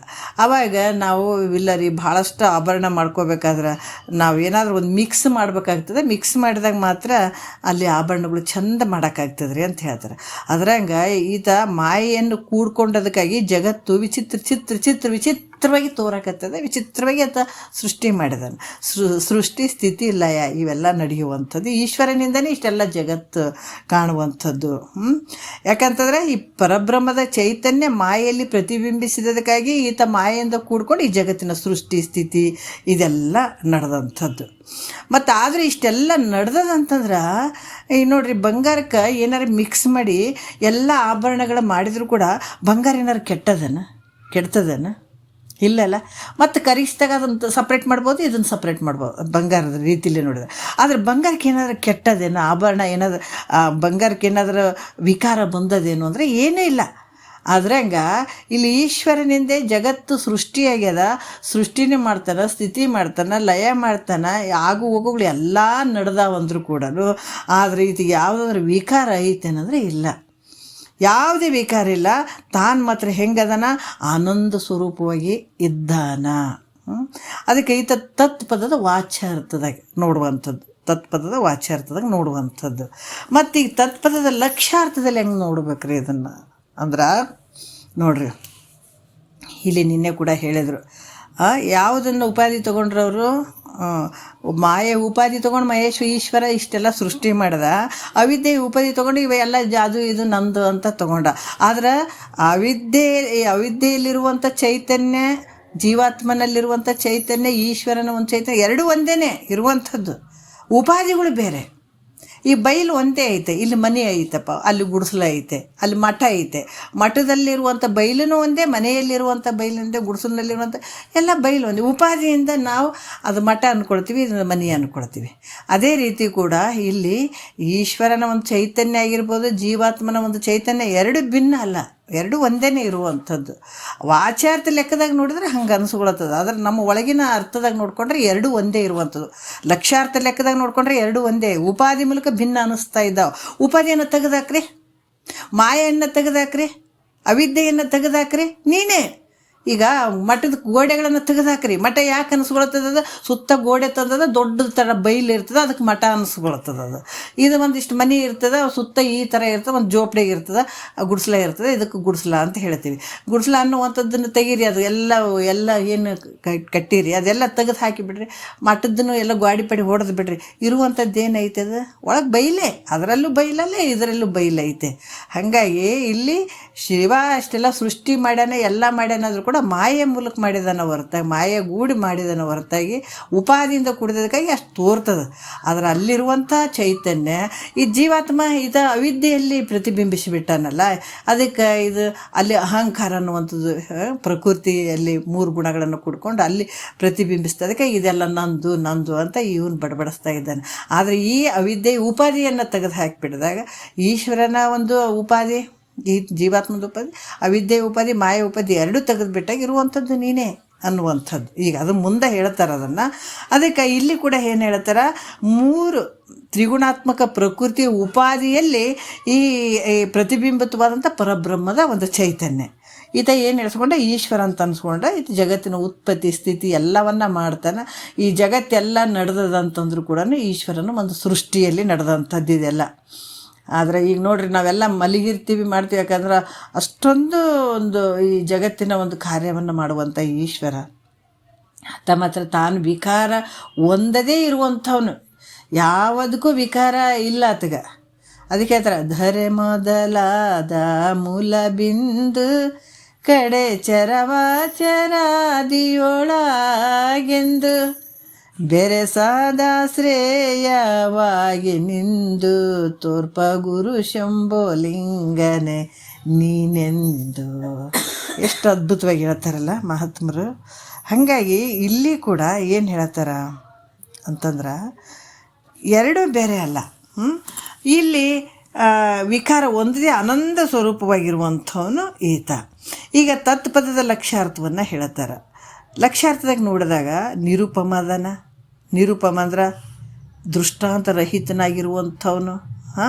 ಆವಾಗ ನಾವು ಇಲ್ಲ ರೀ, ಭಾಳಷ್ಟು ಆಭರಣ ಮಾಡ್ಕೋಬೇಕಾದ್ರೆ ನಾವು ಏನಾದರೂ ಒಂದು ಮಿಕ್ಸ್ ಮಾಡಬೇಕಾಗ್ತದೆ. ಮಿಕ್ಸ್ ಮಾಡಿದಾಗ ಮಾತ್ರ ಅಲ್ಲಿ ಆಭರಣಗಳು ಚಂದ ಮಾಡೋಕ್ಕಾಗ್ತದೆ ರೀ ಅಂತ ಹೇಳ್ತಾರೆ. ಅದ್ರಂಗೆ ಈತ ಮಾಯೆಯನ್ನು ಕೂಡ್ಕೊಂಡದಕ್ಕಾಗಿ ಜಗತ್ತು ವಿಚಿತ್ರವಾಗಿ ತೋರಕತ್ತದ, ವಿಚಿತ್ರವಾಗಿ ಅಂತ ಸೃಷ್ಟಿ ಮಾಡಿದಾನೆ. ಸೃಷ್ಟಿ ಸ್ಥಿತಿ ಲಯ ಇವೆಲ್ಲ ನಡೆಯುವಂಥದ್ದು ಈಶ್ವರನಿಂದನೇ ಇಷ್ಟೆಲ್ಲ ಜಗತ್ತು ಕಾಣುವಂಥದ್ದು. ಯಾಕಂತಂದರೆ ಈ ಪರಬ್ರಹ್ಮದ ಚೈತನ್ಯ ಮಾಯೆಯಲ್ಲಿ ಪ್ರತಿಬಿಂಬಿಸಿದ್ದಕ್ಕಾಗಿ ಈತ ಮಾಯೆಯಿಂದ ಕೂಡ್ಕೊಂಡು ಈ ಜಗತ್ತಿನ ಸೃಷ್ಟಿ ಸ್ಥಿತಿ ಇದೆಲ್ಲ ನಡೆದಂಥದ್ದು. ಮತ್ತು ಆದರೆ ಇಷ್ಟೆಲ್ಲ ನಡೆದದಂತಂದ್ರೆ ಈಗ ನೋಡ್ರಿ, ಬಂಗಾರಕ್ಕೆ ಏನಾರು ಮಿಕ್ಸ್ ಮಾಡಿ ಎಲ್ಲ ಆಭರಣಗಳು ಮಾಡಿದರೂ ಕೂಡ ಬಂಗಾರ ಏನಾರು ಕೆಡ್ತದೇನ? ಇಲ್ಲಲ್ಲ. ಮತ್ತು ಕರಿಸಿದಾಗ ಅದನ್ನು ಸಪ್ರೇಟ್ ಮಾಡ್ಬೋದು, ಇದನ್ನು ಸಪ್ರೇಟ್ ಮಾಡ್ಬೋದು ಬಂಗಾರದ ರೀತಿಯಲ್ಲಿ ನೋಡಿದ್ರೆ. ಆದರೆ ಬಂಗಾರಕ್ಕೆ ಏನಾದರೂ ಕೆಟ್ಟದೇನೋ, ಆಭರಣ ಏನಾದರೂ ಬಂಗಾರಕ್ಕೆ ಏನಾದರೂ ವಿಕಾರ ಬಂದದೇನು ಅಂದರೆ ಏನೂ ಇಲ್ಲ. ಆದರೆ ಇಲ್ಲಿ ಈಶ್ವರನಿಂದೇ ಜಗತ್ತು ಸೃಷ್ಟಿಯಾಗ್ಯದ, ಸೃಷ್ಟಿನೇ ಮಾಡ್ತಾನೆ, ಸ್ಥಿತಿ ಮಾಡ್ತಾನೆ, ಲಯ ಮಾಡ್ತಾನೆ, ಆಗು ಹೋಗುಗಳು ಎಲ್ಲ ನಡೆದಾವಂದ್ರೂ ಕೂಡ. ಆದರೆ ಇದು ಯಾವುದಾದ್ರೂ ವಿಕಾರ ಐತೇನಂದರೆ ಇಲ್ಲ, ಯಾವುದೇ ವಿಕಾರ ಇಲ್ಲ. ತಾನು ಮಾತ್ರ ಹೆಂಗದನ ಆನಂದ ಸ್ವರೂಪವಾಗಿ ಇದ್ದಾನ. ಅದಕ್ಕೆ ಈತ ತತ್ಪದದ ವಾಚ್ಯಾರ್ಥದಾಗ ನೋಡುವಂಥದ್ದು, ತತ್ಪದದ ವಾಚ್ಯಾರ್ಥದಾಗ ನೋಡುವಂಥದ್ದು. ಮತ್ತು ಈಗ ತತ್ಪದದ ಲಕ್ಷ್ಯಾರ್ಥದಲ್ಲಿ ಹೆಂಗೆ ನೋಡ್ಬೇಕ್ರಿ ಇದನ್ನು ಅಂದ್ರೆ ನೋಡ್ರಿ, ಇಲ್ಲಿ ನಿನ್ನೆ ಕೂಡ ಹೇಳಿದರು, ಯಾವುದನ್ನು ಉಪಾಧಿ ತೊಗೊಂಡ್ರವರು, ಮಾಯೆ ಉಪಾಧಿ ತೊಗೊಂಡು ಈಶ್ವರ ಇಷ್ಟೆಲ್ಲ ಸೃಷ್ಟಿ ಮಾಡ್ದ. ಅವಿದ್ಯೆ ಉಪಾಧಿ ತೊಗೊಂಡು ಇವೆಲ್ಲ ಅದು ಇದು ನಂದು ಅಂತ ತೊಗೊಂಡ. ಆದ್ರೆ ಅವಿದ್ಯೆಯಲ್ಲಿರುವಂಥ ಚೈತನ್ಯ, ಜೀವಾತ್ಮನಲ್ಲಿರುವಂಥ ಚೈತನ್ಯ, ಈಶ್ವರನ ಒಂದು ಚೈತನ್ಯ ಎರಡೂ ಒಂದೇ ಇರುವಂಥದ್ದು. ಉಪಾಧಿಗಳು ಬೇರೆ. ಈ ಬೈಲು ಒಂದೇ ಐತೆ, ಇಲ್ಲಿ ಮನೆ ಐತಪ್ಪ, ಅಲ್ಲಿ ಗುಡಿಸಲು ಐತೆ, ಅಲ್ಲಿ ಮಠ ಐತೆ. ಮಠದಲ್ಲಿರುವಂಥ ಬೈಲೂ ಒಂದೇ, ಮನೆಯಲ್ಲಿರುವಂಥ ಬೈಲು ಒಂದೇ, ಗುಡಿಸಲಿನಲ್ಲಿರುವಂಥ ಎಲ್ಲ ಬೈಲು ಒಂದೇ. ಉಪಾಧಿಯಿಂದ ನಾವು ಅದು ಮಠ ಅಂದ್ಕೊಳ್ತೀವಿ, ಇದನ್ನು ಮನೆ ಅಂದ್ಕೊಳ್ತೀವಿ. ಅದೇ ರೀತಿ ಕೂಡ ಇಲ್ಲಿ ಈಶ್ವರನ ಒಂದು ಚೈತನ್ಯ ಆಗಿರ್ಬೋದು, ಜೀವಾತ್ಮನ ಒಂದು ಚೈತನ್ಯ ಎರಡು ಭಿನ್ನ ಅಲ್ಲ, ಎರಡು ಒಂದೇ ಇರುವಂಥದ್ದು. ವಾಚ್ಯಾರ್ಥ ಲೆಕ್ಕದಾಗ ನೋಡಿದ್ರೆ ಹಂಗೆ ಅನಿಸ್ಕೊಳತ್ತದ. ಆದರೆ ನಮ್ಮ ಒಳಗಿನ ಅರ್ಥದಾಗ ನೋಡಿಕೊಂಡ್ರೆ ಎರಡು ಒಂದೇ ಇರುವಂಥದ್ದು. ಲಕ್ಷ್ಯಾರ್ಥ ಲೆಕ್ಕದಾಗ ನೋಡಿಕೊಂಡ್ರೆ ಎರಡು ಒಂದೇ. ಉಪಾಧಿ ಮೂಲಕ ಭಿನ್ನ ಅನ್ನಿಸ್ತಾ ಇದ್ದಾವೆ. ಉಪಾಧಿಯನ್ನು ತೆಗೆದಾಕ್ರಿ, ಮಾಯೆಯನ್ನು ತೆಗೆದಾಕ್ರಿ, ಅವಿದ್ಯೆಯನ್ನು ತೆಗೆದಾಕ್ರಿ, ನೀನೇ. ಈಗ ಮಠದ ಗೋಡೆಗಳನ್ನು ತೆಗೆದಾಕ್ರಿ, ಮಠ ಯಾಕೆ ಅನಿಸ್ಕೊಳ್ತದ? ಸುತ್ತ ಗೋಡೆ ತಂದದ, ದೊಡ್ಡ ಥರ ಬೈಲು ಇರ್ತದೆ, ಅದಕ್ಕೆ ಮಠ ಅನಿಸ್ಕೊಳ್ತದ. ಅದು ಇದು ಒಂದಿಷ್ಟು ಮನೆ ಇರ್ತದೆ, ಸುತ್ತ ಈ ಥರ ಇರ್ತದೆ, ಒಂದು ಜೋಪಡಿಗೆ ಇರ್ತದೆ, ಗುಡಿಸ್ಲ ಇರ್ತದೆ, ಇದಕ್ಕೆ ಗುಡಿಸ್ಲ ಅಂತ ಹೇಳ್ತೀವಿ. ಗುಡಿಸ್ಲ ಅನ್ನುವಂಥದ್ದನ್ನು ತೆಗೀರಿ, ಅದು ಎಲ್ಲ ಏನು ಕಟ್ಟಿರಿ ಅದೆಲ್ಲ ತೆಗೆದು ಹಾಕಿಬಿಡ್ರಿ. ಮಠದ್ದನ್ನು ಎಲ್ಲ ಗಾಡಿ ಪಡಿ ಹೊಡೆದು ಬಿಡ್ರಿ. ಇರುವಂಥದ್ದು ಏನೈತೆ ಅದು ಒಳಗೆ ಬೈಲೆ, ಅದರಲ್ಲೂ ಬೈಲಲ್ಲೇ, ಇದರಲ್ಲೂ ಬೈಲೈತೆ. ಹಾಗಾಗಿ ಇಲ್ಲಿ ಶಿವ ಅಷ್ಟೆಲ್ಲ ಸೃಷ್ಟಿ ಮಾಡ್ಯಾನ, ಎಲ್ಲ ಮಾಡ್ಯಾನಾದ್ರೂ ಕೂಡ ಮಾಯೆ ಮೂಲಕ ಮಾಡಿದಾನ ಹೊರತಾಗಿ, ಮಾಯೆ ಗೂಡಿ ಮಾಡಿದಾನ ಹೊರತಾಗಿ ಉಪಾದಿಯಿಂದ ಕುಡಿದದಕ್ಕಾಗಿ ಅಷ್ಟು ತೋರ್ತದೆ. ಆದರೆ ಅಲ್ಲಿರುವಂಥ ಚೈತನ್ಯ ಈ ಜೀವಾತ್ಮ ಇದು ಅವಿದ್ಯೆಯಲ್ಲಿ ಪ್ರತಿಬಿಂಬಿಸಿಬಿಟ್ಟಾನಲ್ಲ, ಅದಕ್ಕೆ ಇದು ಅಲ್ಲಿ ಅಹಂಕಾರ ಅನ್ನುವಂಥದ್ದು ಪ್ರಕೃತಿಯಲ್ಲಿ 3 ಗುಣಗಳನ್ನು ಕುಡ್ಕೊಂಡು ಅಲ್ಲಿ ಪ್ರತಿಬಿಂಬಿಸ್ತದೆ. ಅದಕ್ಕೆ ಇದೆಲ್ಲ ನಂದು ಅಂತ ಇವನು ಬಡಬಡಿಸ್ತಾ ಇದ್ದಾನೆ. ಆದರೆ ಈ ಅವಿದ್ಯೆ ಉಪಾಧಿಯನ್ನು ತೆಗೆದು ಹಾಕಿಬಿಡಿದಾಗ ಈಶ್ವರನ ಒಂದು ಉಪಾಧಿ, ಈ ಜೀವಾತ್ಮದ ಉಪಾಧಿ, ಅವಿದ್ಯೆ ಉಪಾಧಿ, ಮಾಯ ಉಪಾಧಿ ಎರಡೂ ತೆಗೆದುಬಿಟ್ಟಾಗ ಇರುವಂಥದ್ದು ನೀನೇ ಅನ್ನುವಂಥದ್ದು. ಈಗ ಅದು ಮುಂದೆ ಹೇಳ್ತಾರೆ ಅದನ್ನು. ಅದಕ್ಕೆ ಇಲ್ಲಿ ಕೂಡ ಏನು ಹೇಳ್ತಾರೆ, 3 ತ್ರಿಗುಣಾತ್ಮಕ ಪ್ರಕೃತಿ ಉಪಾಧಿಯಲ್ಲಿ ಈ ಪ್ರತಿಬಿಂಬಿತವಾದಂಥ ಪರಬ್ರಹ್ಮದ ಒಂದು ಚೈತನ್ಯ. ಈತ ಏನು ಹೇಳ್ಸ್ಕೊಂಡ, ಈಶ್ವರ ಅಂತ ಅನ್ಸ್ಕೊಂಡ. ಈತ ಜಗತ್ತಿನ ಉತ್ಪತ್ತಿ ಸ್ಥಿತಿ ಎಲ್ಲವನ್ನ ಮಾಡ್ತಾನೆ. ಈ ಜಗತ್ತೆಲ್ಲ ನಡೆದದಂತಂದ್ರೂ ಕೂಡ ಈಶ್ವರನ ಒಂದು ಸೃಷ್ಟಿಯಲ್ಲಿ ನಡೆದಂಥದ್ದು ಇದೆಲ್ಲ. ಆದರೆ ಈಗ ನೋಡ್ರಿ, ನಾವೆಲ್ಲ ಮಲಗಿರ್ತೀವಿ, ಮಾಡ್ತೀವಿ. ಯಾಕಂದ್ರೆ ಅಷ್ಟೊಂದು ಒಂದು ಈ ಜಗತ್ತಿನ ಒಂದು ಕಾರ್ಯವನ್ನು ಮಾಡುವಂಥ ಈಶ್ವರ ಮಾತ್ರ ತಾನು ವಿಕಾರ ಒಂದದೇ ಇರುವಂಥವನು, ಯಾವುದಕ್ಕೂ ವಿಕಾರ ಇಲ್ಲ ಆತಗ. ಅದಕ್ಕೆ ಹೇಳ್ತಾರೆ, ಧರೆ ಮೊದಲಾದ ಮೂಲ ಬಿಂದು ಕಡೆ ಚರವಾಚರಾದಿಯೊಳಗೆಂದು ಬೆರೆಸಾದ ಶ್ರೇಯವಾಗಿ ನಿಂದು ತೋರ್ಪ ಗುರು ಶಂಭೋಲಿಂಗನೆ ನೀನೆಂದು. ಎಷ್ಟು ಅದ್ಭುತವಾಗಿ ಹೇಳ್ತಾರಲ್ಲ ಮಹಾತ್ಮರು. ಹಾಗಾಗಿ ಇಲ್ಲಿ ಕೂಡ ಏನು ಹೇಳ್ತಾರ ಅಂತಂದ್ರೆ, ಎರಡೂ ಬೇರೆ ಅಲ್ಲ. ಇಲ್ಲಿ ವಿಕಾರ ಒಂದೇ ಆನಂದ ಸ್ವರೂಪವಾಗಿರುವಂಥವನು ಈತ. ಈಗ ತತ್ಪದದ ಲಕ್ಷ್ಯಾರ್ಥವನ್ನು ಹೇಳ್ತಾರೆ. ಲಕ್ಷ್ಯಾರ್ಥದಾಗ ನೋಡಿದಾಗ ನಿರುಪಮ ಅದನ. ನಿರುಪಮ ಅಂದ್ರೆ ದೃಷ್ಟಾಂತರಹಿತನಾಗಿರುವಂಥವನು,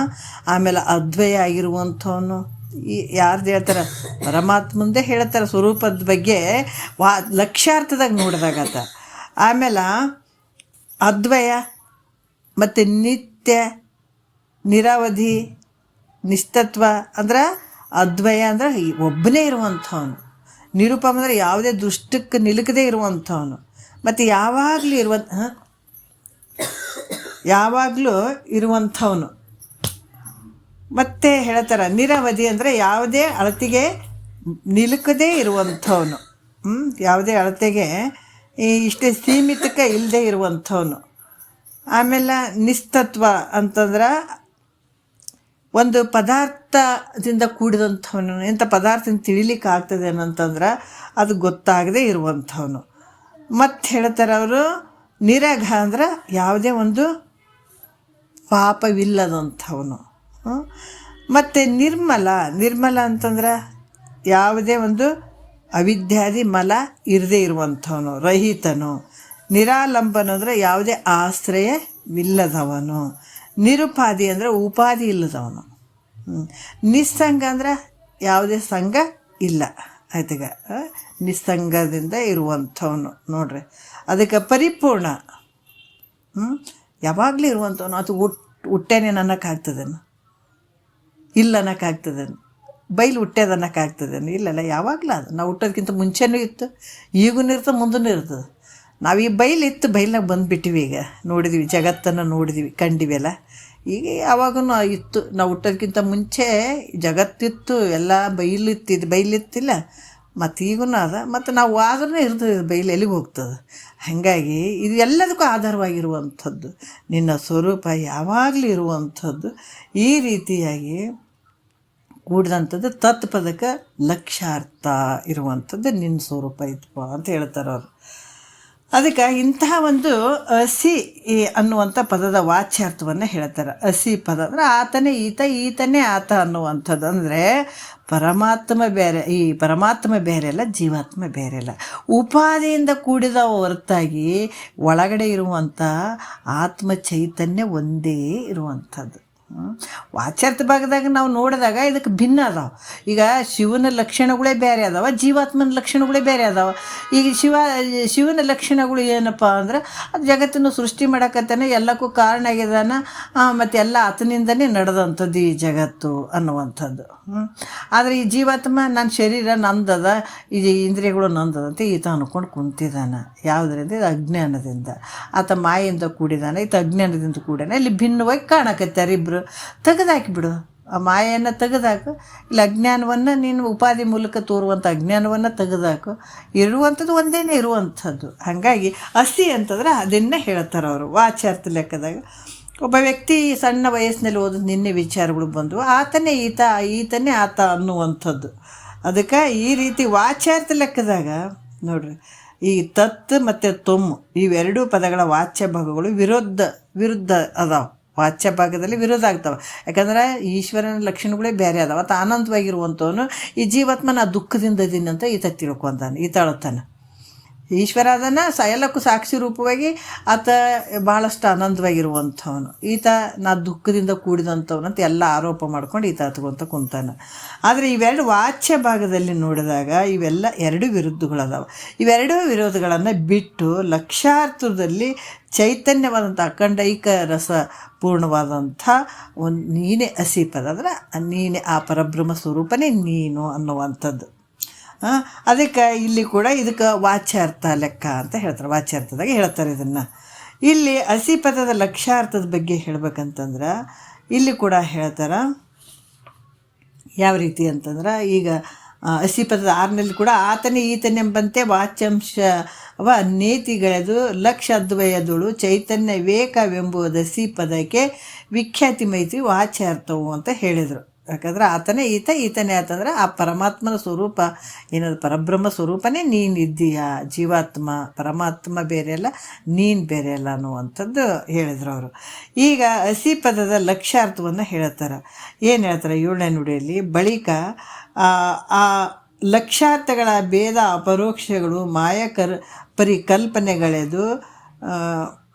ಆಮೇಲೆ ಅದ್ವಯ ಆಗಿರುವಂಥವನು. ಈ ಯಾರ್ದು ಹೇಳ್ತಾರೆ, ಪರಮಾತ್ಮಂದೇ ಹೇಳ್ತಾರೆ ಸ್ವರೂಪದ ಬಗ್ಗೆ ಲಕ್ಷ್ಯಾರ್ಥದಾಗ ನೋಡಿದಾಗತ್ತ. ಆಮೇಲೆ ಅದ್ವಯ ಮತ್ತು ನಿತ್ಯ, ನಿರವಧಿ, ನಿಸ್ತತ್ವ. ಅಂದ್ರೆ ಅದ್ವಯ ಅಂದ್ರೆ ಒಬ್ಬನೇ ಇರುವಂಥವನು, ನಿರುಪಮ ಅಂದರೆ ಯಾವುದೇ ದುಷ್ಟಕ್ಕೆ ನಿಲುಕದೇ ಇರುವಂಥವನು, ಮತ್ತು ಯಾವಾಗಲೂ ಇರುವಂಥವನು. ಮತ್ತೆ ಹೇಳ್ತಾರೆ ನಿರವಧಿ ಅಂದರೆ ಯಾವುದೇ ಅಳತೆಗೆ ನಿಲುಕದೇ ಇರುವಂಥವನು, ಯಾವುದೇ ಅಳತೆಗೆ ಇಷ್ಟೇ ಸೀಮಿತಕ್ಕೆ ಇಲ್ಲದೆ ಇರುವಂಥವನು. ಆಮೇಲೆ ನಿಸ್ತತ್ವ ಅಂತಂದ್ರೆ ಒಂದು ಪದಾರ್ಥದಿಂದ ಕೂಡಿದಂಥವನು, ಎಂಥ ಪದಾರ್ಥದಿಂದ ತಿಳಿಲಿಕ್ಕೆ ಆಗ್ತದೆ ಅನ್ನಂತಂದ್ರೆ ಅದು ಗೊತ್ತಾಗದೇ ಇರುವಂಥವನು. ಮತ್ತು ಹೇಳ್ತಾರೆ ಅವರು ನಿರಘ ಅಂದ್ರೆ ಯಾವುದೇ ಒಂದು ಪಾಪವಿಲ್ಲದಂಥವನು. ಮತ್ತು ನಿರ್ಮಲ ಅಂತಂದ್ರೆ ಯಾವುದೇ ಒಂದು ಅವಿದ್ಯಾದಿ ಮಲ ಇರದೇ ಇರುವಂಥವನು, ರಹಿತನು. ನಿರಾಲಂಬನ ಅಂದರೆ ಯಾವುದೇ ಆಶ್ರಯವಿಲ್ಲದವನು. ನಿರುಪಾಧಿ ಅಂದರೆ ಉಪಾಧಿ ಇಲ್ಲದವನು. ನಿಸ್ಸಂಗ ಅಂದ್ರೆ ಯಾವುದೇ ಸಂಘ ಇಲ್ಲ, ಆಯ್ತಗ ನಿಸ್ಸಂಗದಿಂದ ಇರುವಂಥವನು ನೋಡ್ರಿ. ಅದಕ್ಕೆ ಪರಿಪೂರ್ಣ, ಯಾವಾಗಲೂ ಇರುವಂಥವನು. ಅದು ಹುಟ್ಟೇನೆ ಅನ್ನೋಕ್ಕಾಗ್ತದೇನು? ಇಲ್ಲ ಅನ್ನೋಕ್ಕಾಗ್ತದೇನು? ಬೈಲು ಹುಟ್ಟ್ಯದ ಅನ್ನೋಕ್ಕಾಗ್ತದೇನು? ಇಲ್ಲಲ್ಲ, ಯಾವಾಗಲೂ ಅದು ನಾವು ಹುಟ್ಟೋದಕ್ಕಿಂತ ಮುಂಚೆನೂ ಇತ್ತು, ಈಗೂ ಇರ್ತದೆ, ಮುಂದೂ ಇರ್ತದೆ. ನಾವು ಈ ಬೈಲಿತ್ತು, ಬೈಲಾಗ ಬಂದುಬಿಟ್ಟಿವಿ. ಈಗ ನೋಡಿದ್ವಿ, ಜಗತ್ತನ್ನು ನೋಡಿದ್ವಿ, ಕಂಡಿವೆಲ್ಲ. ಈಗ ಯಾವಾಗೂ ಇತ್ತು, ನಾವು ಹುಟ್ಟೋದಕ್ಕಿಂತ ಮುಂಚೆ ಜಗತ್ತಿತ್ತು, ಎಲ್ಲ ಬೈಲಿತ್ತಿಲ್ಲ. ಮತ್ತು ಈಗೂ ಅದ, ಮತ್ತು ನಾವು ಆದ್ರೂ ಇರ್ತದೆ, ಬೈಲು ಎಲ್ಲಿಗೆ ಹೋಗ್ತದೆ. ಹಾಗಾಗಿ ಇದು ಎಲ್ಲದಕ್ಕೂ ಆಧಾರವಾಗಿರುವಂಥದ್ದು ನಿನ್ನ ಸ್ವರೂಪ, ಯಾವಾಗಲೂ ಇರುವಂಥದ್ದು. ಈ ರೀತಿಯಾಗಿ ಕೂಡಿದಂಥದ್ದು ತತ್ಪದಕ್ಕೆ ಲಕ್ಷ್ಯಾರ್ಥ ಇರುವಂಥದ್ದು ನಿನ್ನ ಸ್ವರೂಪ ಇತ್ತು ಅಂತ ಹೇಳ್ತಾರೆ ಅವರು. ಅದಕ್ಕೆ ಇಂತಹ ಒಂದು ಅಸಿ ಅನ್ನುವಂಥ ಪದದ ವಾಚ್ಯಾರ್ಥವನ್ನು ಹೇಳ್ತಾರೆ. ಅಸಿ ಪದ ಅಂದರೆ ಆತನೇ ಈತ, ಈತನೇ ಆತ ಅನ್ನುವಂಥದ್ದು. ಅಂದರೆ ಪರಮಾತ್ಮ ಬೇರೆ ಅಲ್ಲ, ಜೀವಾತ್ಮ ಬೇರೆ ಅಲ್ಲ. ಉಪಾಧಿಯಿಂದ ಕೂಡಿದ ಹೊರತಾಗಿ ಒಳಗಡೆ ಇರುವಂಥ ಆತ್ಮ ಚೈತನ್ಯ ಒಂದೇ ಇರುವಂಥದ್ದು. ವಾಚ್ಯಾರ್ಥ ಭಾಗದಾಗ ನಾವು ನೋಡಿದಾಗ ಇದಕ್ಕೆ ಭಿನ್ನ ಅದಾವೆ. ಈಗ ಶಿವನ ಲಕ್ಷಣಗಳೇ ಬೇರೆ ಅದಾವ, ಜೀವಾತ್ಮನ ಲಕ್ಷಣಗಳೇ ಬೇರೆ ಅದಾವ. ಈಗ ಶಿವನ ಲಕ್ಷಣಗಳು ಏನಪ್ಪ ಅಂದ್ರೆ ಅದು ಜಗತ್ತನ್ನು ಸೃಷ್ಟಿ ಮಾಡಕತ್ತಾನೆ, ಎಲ್ಲಕ್ಕೂ ಕಾರಣ ಆಗಿದಾನ, ಮತ್ತು ಎಲ್ಲ ಆತನಿಂದನೇ ನಡೆದಂಥದ್ದು ಈ ಜಗತ್ತು ಅನ್ನುವಂಥದ್ದು. ಆದರೆ ಈ ಜೀವಾತ್ಮ ನನ್ನ ಶರೀರ ನಂದದ, ಈ ಇಂದ್ರಿಯಗಳು ನಂದದಂತೆ ಈತ ಅಂದ್ಕೊಂಡು ಕುಂತಿದ್ದಾನೆ. ಯಾವುದರಿಂದ? ಇದು ಅಜ್ಞಾನದಿಂದ. ಆತ ಮಾಯಿಂದ ಕೂಡಿದಾನೆ, ಈತ ಅಜ್ಞಾನದಿಂದ ಕೂಡಿದಾನೆ. ಇಲ್ಲಿ ಭಿನ್ನವಾಗಿ ಕಾಣಕತ್ತಾರೆ ಇಬ್ಬರು. ತೆಗೆದಾಕಿಬಿಡು, ಆ ಮಾಯನ್ನು ತೆಗೆದಾಕು. ಇಲ್ಲ ಅಜ್ಞಾನವನ್ನು ನೀನು ಉಪಾಧಿ ಮೂಲಕ ತೋರುವಂಥ ಅಜ್ಞಾನವನ್ನು ತೆಗೆದಾಕು. ಇರುವಂಥದ್ದು ಒಂದೇನೇ ಇರುವಂಥದ್ದು. ಹಾಗಾಗಿ ಅಸಿ ಅಂತಂದ್ರೆ ಅದನ್ನೇ ಹೇಳ್ತಾರೆ ಅವರು ವಾಚ್ಯಾರ್ಥ ಲೆಕ್ಕದಾಗ. ಒಬ್ಬ ವ್ಯಕ್ತಿ ಸಣ್ಣ ವಯಸ್ಸಿನಲ್ಲಿ ಓದೋದು ನಿನ್ನೆ ವಿಚಾರಗಳು ಬಂದವು, ಆತನೇ ಈತ, ಈತನೇ ಆತ ಅನ್ನುವಂಥದ್ದು. ಅದಕ್ಕೆ ಈ ರೀತಿ ವಾಚ್ಯಾರ್ಥ ಲೆಕ್ಕದಾಗ ನೋಡ್ರಿ, ಈ ತತ್ ಮತ್ತು ತೊಮ್ ಇವೆರಡೂ ಪದಗಳ ವಾಚ್ಯ ಭಾಗಗಳು ವಿರುದ್ಧ ಅದಾವೆ. ವಾಚ್ಯ ಭಾಗದಲ್ಲಿ ವಿರೋಧ ಆಗ್ತವೆ. ಯಾಕಂದ್ರೆ ಈಶ್ವರನ ಲಕ್ಷಣಗಳೇ ಬೇರೆ ಅದಾವ. ಆತ ಆನಂದವಾಗಿರುವಂಥವನು. ಈ ಜೀವಾತ್ಮನ ದುಃಖದಿಂದ ಇದೀನಿ ಅಂತ ಈತ ತಿಳ್ಕೊತಾನೆ, ಈತ ಅಳ್ತಾನೆ. ಈಶ್ವರ ಅದನ್ನು ಎಲ್ಲಕ್ಕೂ ಸಾಕ್ಷಿ ರೂಪವಾಗಿ ಆತ ಭಾಳಷ್ಟು ಆನಂದವಾಗಿರುವಂಥವನು. ಈತ ನಾ ದುಃಖದಿಂದ ಕೂಡಿದಂಥವನು ಅಂತ ಎಲ್ಲ ಆರೋಪ ಮಾಡ್ಕೊಂಡು ಈತ ಹತ್ಕೊಂತ ಕುಂತಾನೆ. ಆದರೆ ಇವೆರಡು ವಾಚ್ಯ ಭಾಗದಲ್ಲಿ ನೋಡಿದಾಗ ಇವೆಲ್ಲ ಎರಡು ವಿರುದ್ಧಗಳದಾವೆ. ಇವೆರಡೂ ವಿರೋಧಗಳನ್ನು ಬಿಟ್ಟು ಲಕ್ಷಾರ್ಥದಲ್ಲಿ ಚೈತನ್ಯವಾದಂಥ ಅಖಂಡೈಕ ರಸ ಪೂರ್ಣವಾದಂಥ ಒಂದು ನೀನೇ ಅಸಿ ಪದ ಅಂದರೆ ನೀನೇ ಆ ಪರಬ್ರಹ್ಮ ಸ್ವರೂಪನೇ ನೀನು ಅನ್ನುವಂಥದ್ದು. ಅದಕ್ಕೆ ಇಲ್ಲಿ ಕೂಡ ಇದಕ್ಕೆ ವಾಚ್ಯಾರ್ಥ ಲೆಕ್ಕ ಅಂತ ಹೇಳ್ತಾರೆ. ವಾಚ್ಯಾರ್ಥದಾಗ ಹೇಳ್ತಾರೆ ಇದನ್ನು. ಇಲ್ಲಿ ಅಸಿ ಪದದ ಲಕ್ಷ್ಯಾರ್ಥದ ಬಗ್ಗೆ ಹೇಳ್ಬೇಕಂತಂದ್ರೆ ಇಲ್ಲಿ ಕೂಡ ಹೇಳ್ತಾರೆ. ಯಾವ ರೀತಿ ಅಂತಂದ್ರೆ ಈಗ ಅಸಿ ಪದದ 6ನಲ್ಲಿ ಕೂಡ ಆತನೇ ಈತನೆಂಬಂತೆ ವಾಚ್ಯಾಂಶವ ನೇತಿಗಳೆದು ಲಕ್ಷದ್ವಯದಳು ಚೈತನ್ಯ ವಿವೇಕವೆಂಬುದು ಅಸಿ ಪದಕ್ಕೆ ವಿಖ್ಯಾತಿ ಮೈತ್ರಿ ವಾಚ್ಯಾರ್ಥವು ಅಂತ ಹೇಳಿದರು. ಯಾಕಂದ್ರೆ ಆತನೇ ಈತ, ಈತನೇ ಆತಂದ್ರೆ ಆ ಪರಮಾತ್ಮನ ಸ್ವರೂಪ ಏನದು, ಪರಬ್ರಹ್ಮ ಸ್ವರೂಪನೇ ನೀನಿದ್ದೀಯಾ. ಜೀವಾತ್ಮ ಪರಮಾತ್ಮ ಬೇರೆ ಅಲ್ಲ, ನೀನು ಬೇರೆ ಅಲ್ಲ ಅನ್ನುವಂಥದ್ದು ಹೇಳಿದ್ರು ಅವರು. ಈಗ ಅಸಿ ಪದದ ಲಕ್ಷ್ಯಾರ್ಥವನ್ನು ಹೇಳ್ತಾರೆ. ಏನು ಹೇಳ್ತಾರೆ 7ನೇ ನುಡಿಯಲ್ಲಿ, ಬಳಿಕ ಆ ಲಕ್ಷ್ಯಾರ್ಥಗಳ ಭೇದ ಅಪರೋಕ್ಷಗಳು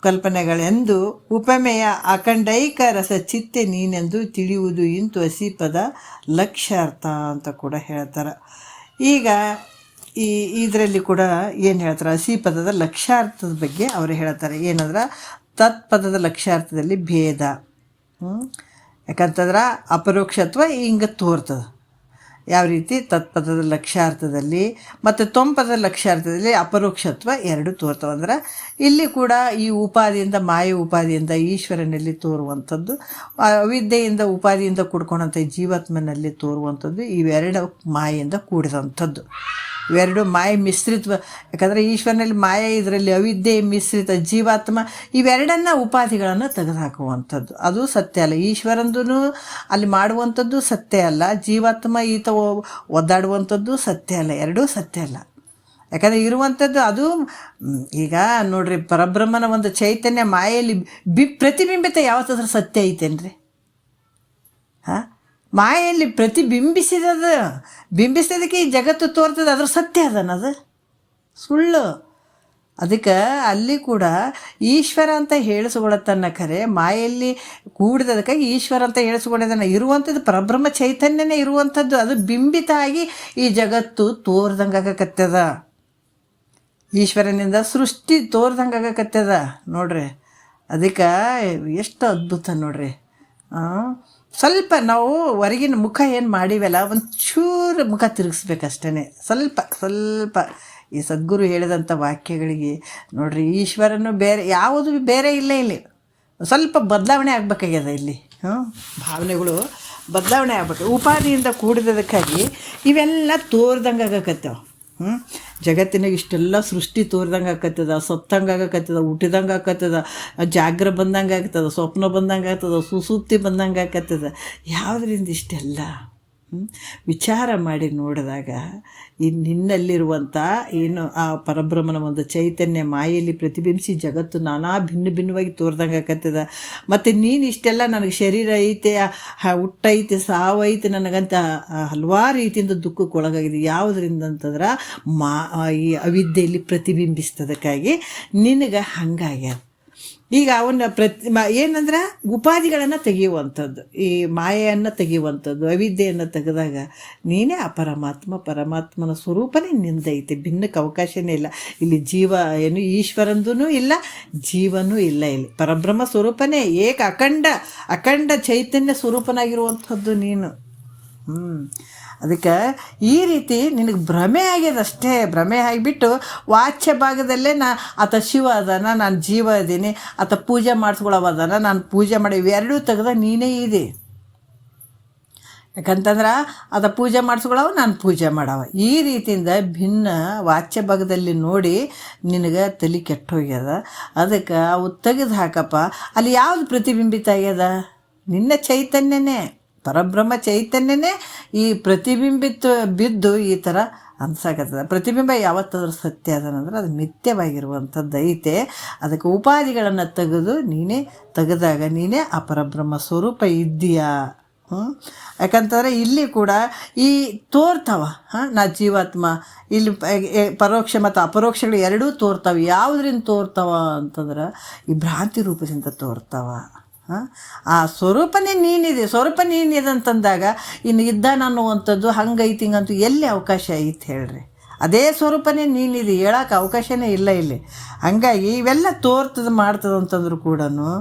ಕಲ್ಪನೆಗಳೆಂದು ಉಪಮೆಯ ಅಖಂಡೈಕ ರಸ ಚಿತ್ತೆ ನೀನೆಂದು ತಿಳಿಯುವುದು ಇಂತು ಅಸಿ ಪದ ಲಕ್ಷ್ಯಾರ್ಥ ಅಂತ ಕೂಡ ಹೇಳ್ತಾರೆ. ಈಗ ಇದರಲ್ಲಿ ಕೂಡ ಏನು ಹೇಳ್ತಾರೆ, ಅಸಿ ಪದದ ಲಕ್ಷ್ಯಾರ್ಥದ ಬಗ್ಗೆ ಅವರು ಹೇಳ್ತಾರೆ. ಏನಂದ್ರೆ ತತ್ಪದದ ಲಕ್ಷ್ಯಾರ್ಥದಲ್ಲಿ ಭೇದ, ಯಾಕಂತಂದ್ರೆ ಅಪರೋಕ್ಷತ್ವ ಹಿಂಗೆ ತೋರ್ತದೆ. ಯಾವ ರೀತಿ ತತ್ಪದದ ಲಕ್ಷ್ಯಾರ್ಥದಲ್ಲಿ ಮತ್ತು ತೊಂಪದದ ಲಕ್ಷ್ಯಾರ್ಥದಲ್ಲಿ ಅಪರೋಕ್ಷತ್ವ ಎರಡು ತೋರ್ತವೆ. ಅಂದ್ರೆ ಇಲ್ಲಿ ಕೂಡ ಈ ಉಪಾದಿಯಿಂದ ಮಾಯ ಉಪಾದಿಯಿಂದ ಈಶ್ವರನಲ್ಲಿ ತೋರುವಂಥದ್ದು, ಅವಿದ್ಯೆಯಿಂದ ಉಪಾದಿಯಿಂದ ಕೂಡ್ಕೊಂಡಂಥ ಜೀವಾತ್ಮನಲ್ಲಿ ತೋರುವಂಥದ್ದು, ಇವೆರಡು ಮಾಯೆಯಿಂದ ಕೂಡಿದಂಥದ್ದು. ಇವೆರಡು ಮಾಯೆ ಮಿಶ್ರಿತ್ವ. ಯಾಕಂದರೆ ಈಶ್ವರನಲ್ಲಿ ಮಾಯೆ, ಇದರಲ್ಲಿ ಅವಿದ್ಯೆ ಮಿಶ್ರಿತ ಜೀವಾತ್ಮ, ಇವೆರಡನ್ನ ಉಪಾಧಿಗಳನ್ನು ತೆಗೆದುಹಾಕುವಂಥದ್ದು. ಅದು ಸತ್ಯ ಅಲ್ಲ. ಈಶ್ವರಂದೂ ಅಲ್ಲಿ ಮಾಡುವಂಥದ್ದು ಸತ್ಯ ಅಲ್ಲ, ಜೀವಾತ್ಮ ಈತ ಒದ್ದಾಡುವಂಥದ್ದು ಸತ್ಯ ಅಲ್ಲ, ಎರಡೂ ಸತ್ಯ ಅಲ್ಲ. ಯಾಕಂದರೆ ಇರುವಂಥದ್ದು ಅದು ಈಗ ನೋಡ್ರಿ, ಪರಬ್ರಹ್ಮನ ಒಂದು ಚೈತನ್ಯ ಮಾಯೆಯಲ್ಲಿ ಪ್ರತಿಬಿಂಬಿತ ಯಾವತ್ತಾದ್ರೂ ಸತ್ಯ ಐತೇನ್ರಿ? ಹಾಂ, ಮಾಯೆಯಲ್ಲಿ ಬಿಂಬಿಸಿದಕ್ಕೆ ಈ ಜಗತ್ತು ತೋರ್ತದೆ, ಅದ್ರ ಸತ್ಯ ಅದನ್ನದು ಸುಳ್ಳು. ಅದಕ್ಕೆ ಅಲ್ಲಿ ಕೂಡ ಈಶ್ವರ ಅಂತ ಹೇಳಿಸ್ಕೊಳತ್ತನ್ನ ಖರೆ ಮಾಯೆಯಲ್ಲಿ ಕೂಡಿದದಕ್ಕಾಗಿ ಈಶ್ವರ ಅಂತ ಹೇಳಿಸ್ಕೊಂಡಿದ್ದಾನೆ. ಇರುವಂಥದ್ದು ಪರಬ್ರಹ್ಮ ಚೈತನ್ಯನೇ ಇರುವಂಥದ್ದು, ಅದು ಬಿಂಬಿತ ಆಗಿ ಈ ಜಗತ್ತು ತೋರ್ದಂಗೆ ಆಗಕತ್ತದ. ಈಶ್ವರನಿಂದ ಸೃಷ್ಟಿ ತೋರ್ದಂಗೆ ಆಗಕತ್ತದ ನೋಡ್ರಿ. ಅದಕ್ಕೆ ಎಷ್ಟು ಅದ್ಭುತ ನೋಡ್ರಿ. ಸ್ವಲ್ಪ ನಾವು ಹೊರಗಿನ ಮುಖ ಏನು ಮಾಡಿವಲ್ಲ, ಒಂಚೂರು ಮುಖ ತಿರುಗಿಸ್ಬೇಕಷ್ಟೇ, ಸ್ವಲ್ಪ ಈ ಸದ್ಗುರು ಹೇಳಿದಂಥ ವಾಕ್ಯಗಳಿಗೆ ನೋಡ್ರಿ. ಈಶ್ವರನು ಬೇರೆ ಯಾವುದು ಬೇರೆ ಇಲ್ಲ, ಇಲ್ಲಿ ಸ್ವಲ್ಪ ಬದಲಾವಣೆ ಆಗಬೇಕಾಗ್ಯದ. ಇಲ್ಲಿ ಭಾವನೆಗಳು ಬದಲಾವಣೆ ಆಗ್ಬೇಕು. ಉಪಾದಿಯಿಂದ ಕೂಡಿದದಕ್ಕಾಗಿ ಇವೆಲ್ಲ ತೋರ್ದಂಗೆ ಆಗಕತ್ತವ. ಜಗತ್ತಿನಾಗ ಇಷ್ಟೆಲ್ಲ ಸೃಷ್ಟಿ ತೋರ್ದಂಗೆ ಆಕತ್ತದ, ಸತ್ತಂಗೆ ಆಗಕತ್ತದ, ಹುಟ್ಟಿದಂಗೆ ಆಕತ್ತದ, ಜಾಗ್ರ ಬಂದಂಗೆ ಆಗ್ತದ, ಸ್ವಪ್ನ ಬಂದಂಗೆ ಆಗ್ತದ, ಸುಸೂಪ್ತಿ ಬಂದಂಗೆ ಆಕತ್ತದ. ಯಾವುದರಿಂದ ಇಷ್ಟೆಲ್ಲ ವಿಚಾರ ಮಾಡಿ ನೋಡಿದಾಗ ಈ ನಿನ್ನಲ್ಲಿರುವಂಥ ಏನು ಆ ಪರಬ್ರಹ್ಮನ ಒಂದು ಚೈತನ್ಯ ಮಾಯೆಯಲ್ಲಿ ಪ್ರತಿಬಿಂಬಿಸಿ ಜಗತ್ತು ನಾನಾ ಭಿನ್ನವಾಗಿ ತೋರ್ದಂಗೆ ಆಕತ್ತದ. ಮತ್ತು ನೀನು ಇಷ್ಟೆಲ್ಲ ನನಗೆ ಶರೀರ ಐತೆ, ಹುಟ್ಟೈತೆ, ಸಾವೈತೆ, ನನಗಂತ ಹಲವಾರು ರೀತಿಯಿಂದ ದುಃಖಕ್ಕೆ ಒಳಗಾಗಿದೆ. ಯಾವುದರಿಂದ ಅಂತಂದ್ರೆ ಈ ಅವಿದ್ಯೆಯಲ್ಲಿ ಪ್ರತಿಬಿಂಬಿಸ್ತದಕ್ಕಾಗಿ ನಿನಗೆ ಹಂಗಾಗ್ಯದ. ಈಗ ಅವನ್ನ ಏನಂದ್ರೆ ಉಪಾಧಿಗಳನ್ನು ತೆಗೆಯುವಂಥದ್ದು, ಈ ಮಾಯೆಯನ್ನು ತೆಗೆಯುವಂಥದ್ದು, ಅವಿದ್ಯೆಯನ್ನು ತೆಗೆದಾಗ ನೀನೇ ಆ ಪರಮಾತ್ಮನ ಸ್ವರೂಪನೇ ನಿಂದೈತೆ, ಭಿನ್ನಕ್ಕೆ ಅವಕಾಶನೇ ಇಲ್ಲ. ಇಲ್ಲಿ ಜೀವ ಏನು ಈಶ್ವರಂದೂ ಇಲ್ಲ, ಜೀವನೂ ಇಲ್ಲ. ಇಲ್ಲಿ ಪರಬ್ರಹ್ಮ ಸ್ವರೂಪನೇ ಅಖಂಡ ಚೈತನ್ಯ ಸ್ವರೂಪನಾಗಿರುವಂಥದ್ದು ನೀನು. ಅದಕ್ಕೆ ಈ ರೀತಿ ನಿನಗೆ ಭ್ರಮೆ ಆಗ್ಯದಷ್ಟೇ. ಭ್ರಮೆ ಆಗಿಬಿಟ್ಟು ವಾಚ್ಯ ಭಾಗದಲ್ಲೇ ಆತ ಶಿವ ಅದಾನ, ನಾನು ಜೀವ ಇದ್ದೀನಿ, ಆತ ಪೂಜೆ ಮಾಡಿಸ್ಕೊಳ್ಳೋದನ, ನಾನು ಪೂಜೆ ಮಾಡಿ, ಇವೆರಡೂ ತೆಗೆದ ನೀನೇ ಇದೆ. ಯಾಕಂತಂದ್ರೆ ಆತ ಪೂಜೆ ಮಾಡಿಸ್ಕೊಳ್ಳವ, ನಾನು ಪೂಜೆ ಮಾಡವ, ಈ ರೀತಿಯಿಂದ ಭಿನ್ನ ವಾಚ್ಯ ಭಾಗದಲ್ಲಿ ನೋಡಿ ನಿನಗೆ ತಲೆ ಕೆಟ್ಟು ಹೋಗ್ಯದ. ಅದಕ್ಕೆ ಅವು ತೆಗೆದು ಹಾಕಪ್ಪ. ಅಲ್ಲಿ ಯಾವುದು ಪ್ರತಿಬಿಂಬಿತ ಆಗ್ಯದ? ನಿನ್ನ ಚೈತನ್ಯನೇ, ಪರಬ್ರಹ್ಮ ಚೈತನ್ಯನೇ ಈ ಬಿದ್ದು ಈ ಥರ ಅನ್ಸಾಕತ್ತದ. ಪ್ರತಿಬಿಂಬ ಯಾವತ್ತಾದ್ರೂ ಸತ್ಯ ಅದನಂದ್ರೆ ಅದು ಮಿಥ್ಯವಾಗಿರುವಂಥದ್ದು ಐತೆ. ಅದಕ್ಕೆ ಉಪಾಧಿಗಳನ್ನು ತೆಗೆದಾಗ ನೀನೇ ಆ ಪರಬ್ರಹ್ಮ ಸ್ವರೂಪ ಇದ್ದೀಯಾ. ಯಾಕಂತಂದರೆ ಇಲ್ಲಿ ಕೂಡ ಈ ತೋರ್ತಾವ, ನಾ ಜೀವಾತ್ಮ, ಇಲ್ಲಿ ಪರೋಕ್ಷ ಮತ್ತು ಅಪರೋಕ್ಷಗಳು ಎರಡೂ ತೋರ್ತಾವೆ. ಯಾವುದರಿಂದ ತೋರ್ತಾವ ಅಂತಂದ್ರೆ ಈ ಭ್ರಾಂತಿ ರೂಪದಿಂದ ತೋರ್ತಾವ. ಆ ಸ್ವರೂಪನೇ ನೀನಿದೆ. ಸ್ವರೂಪ ನೀನಿದೆ ಅಂತಂದಾಗ ಇನ್ನು ಇದ್ದಾನ ಅನ್ನುವಂಥದ್ದು ಹಂಗೈತಿ ಹಿಂಗಂತೂ ಎಲ್ಲಿ ಅವಕಾಶ ಐತೆ ಹೇಳ್ರಿ? ಅದೇ ಸ್ವರೂಪನೇ ನೀನಿದೆ, ಹೇಳೋಕೆ ಅವಕಾಶನೇ ಇಲ್ಲ ಇಲ್ಲಿ. ಹಂಗಾಗಿ ಇವೆಲ್ಲ ಮಾಡ್ತದೆ ಅಂತಂದ್ರೂ ಕೂಡ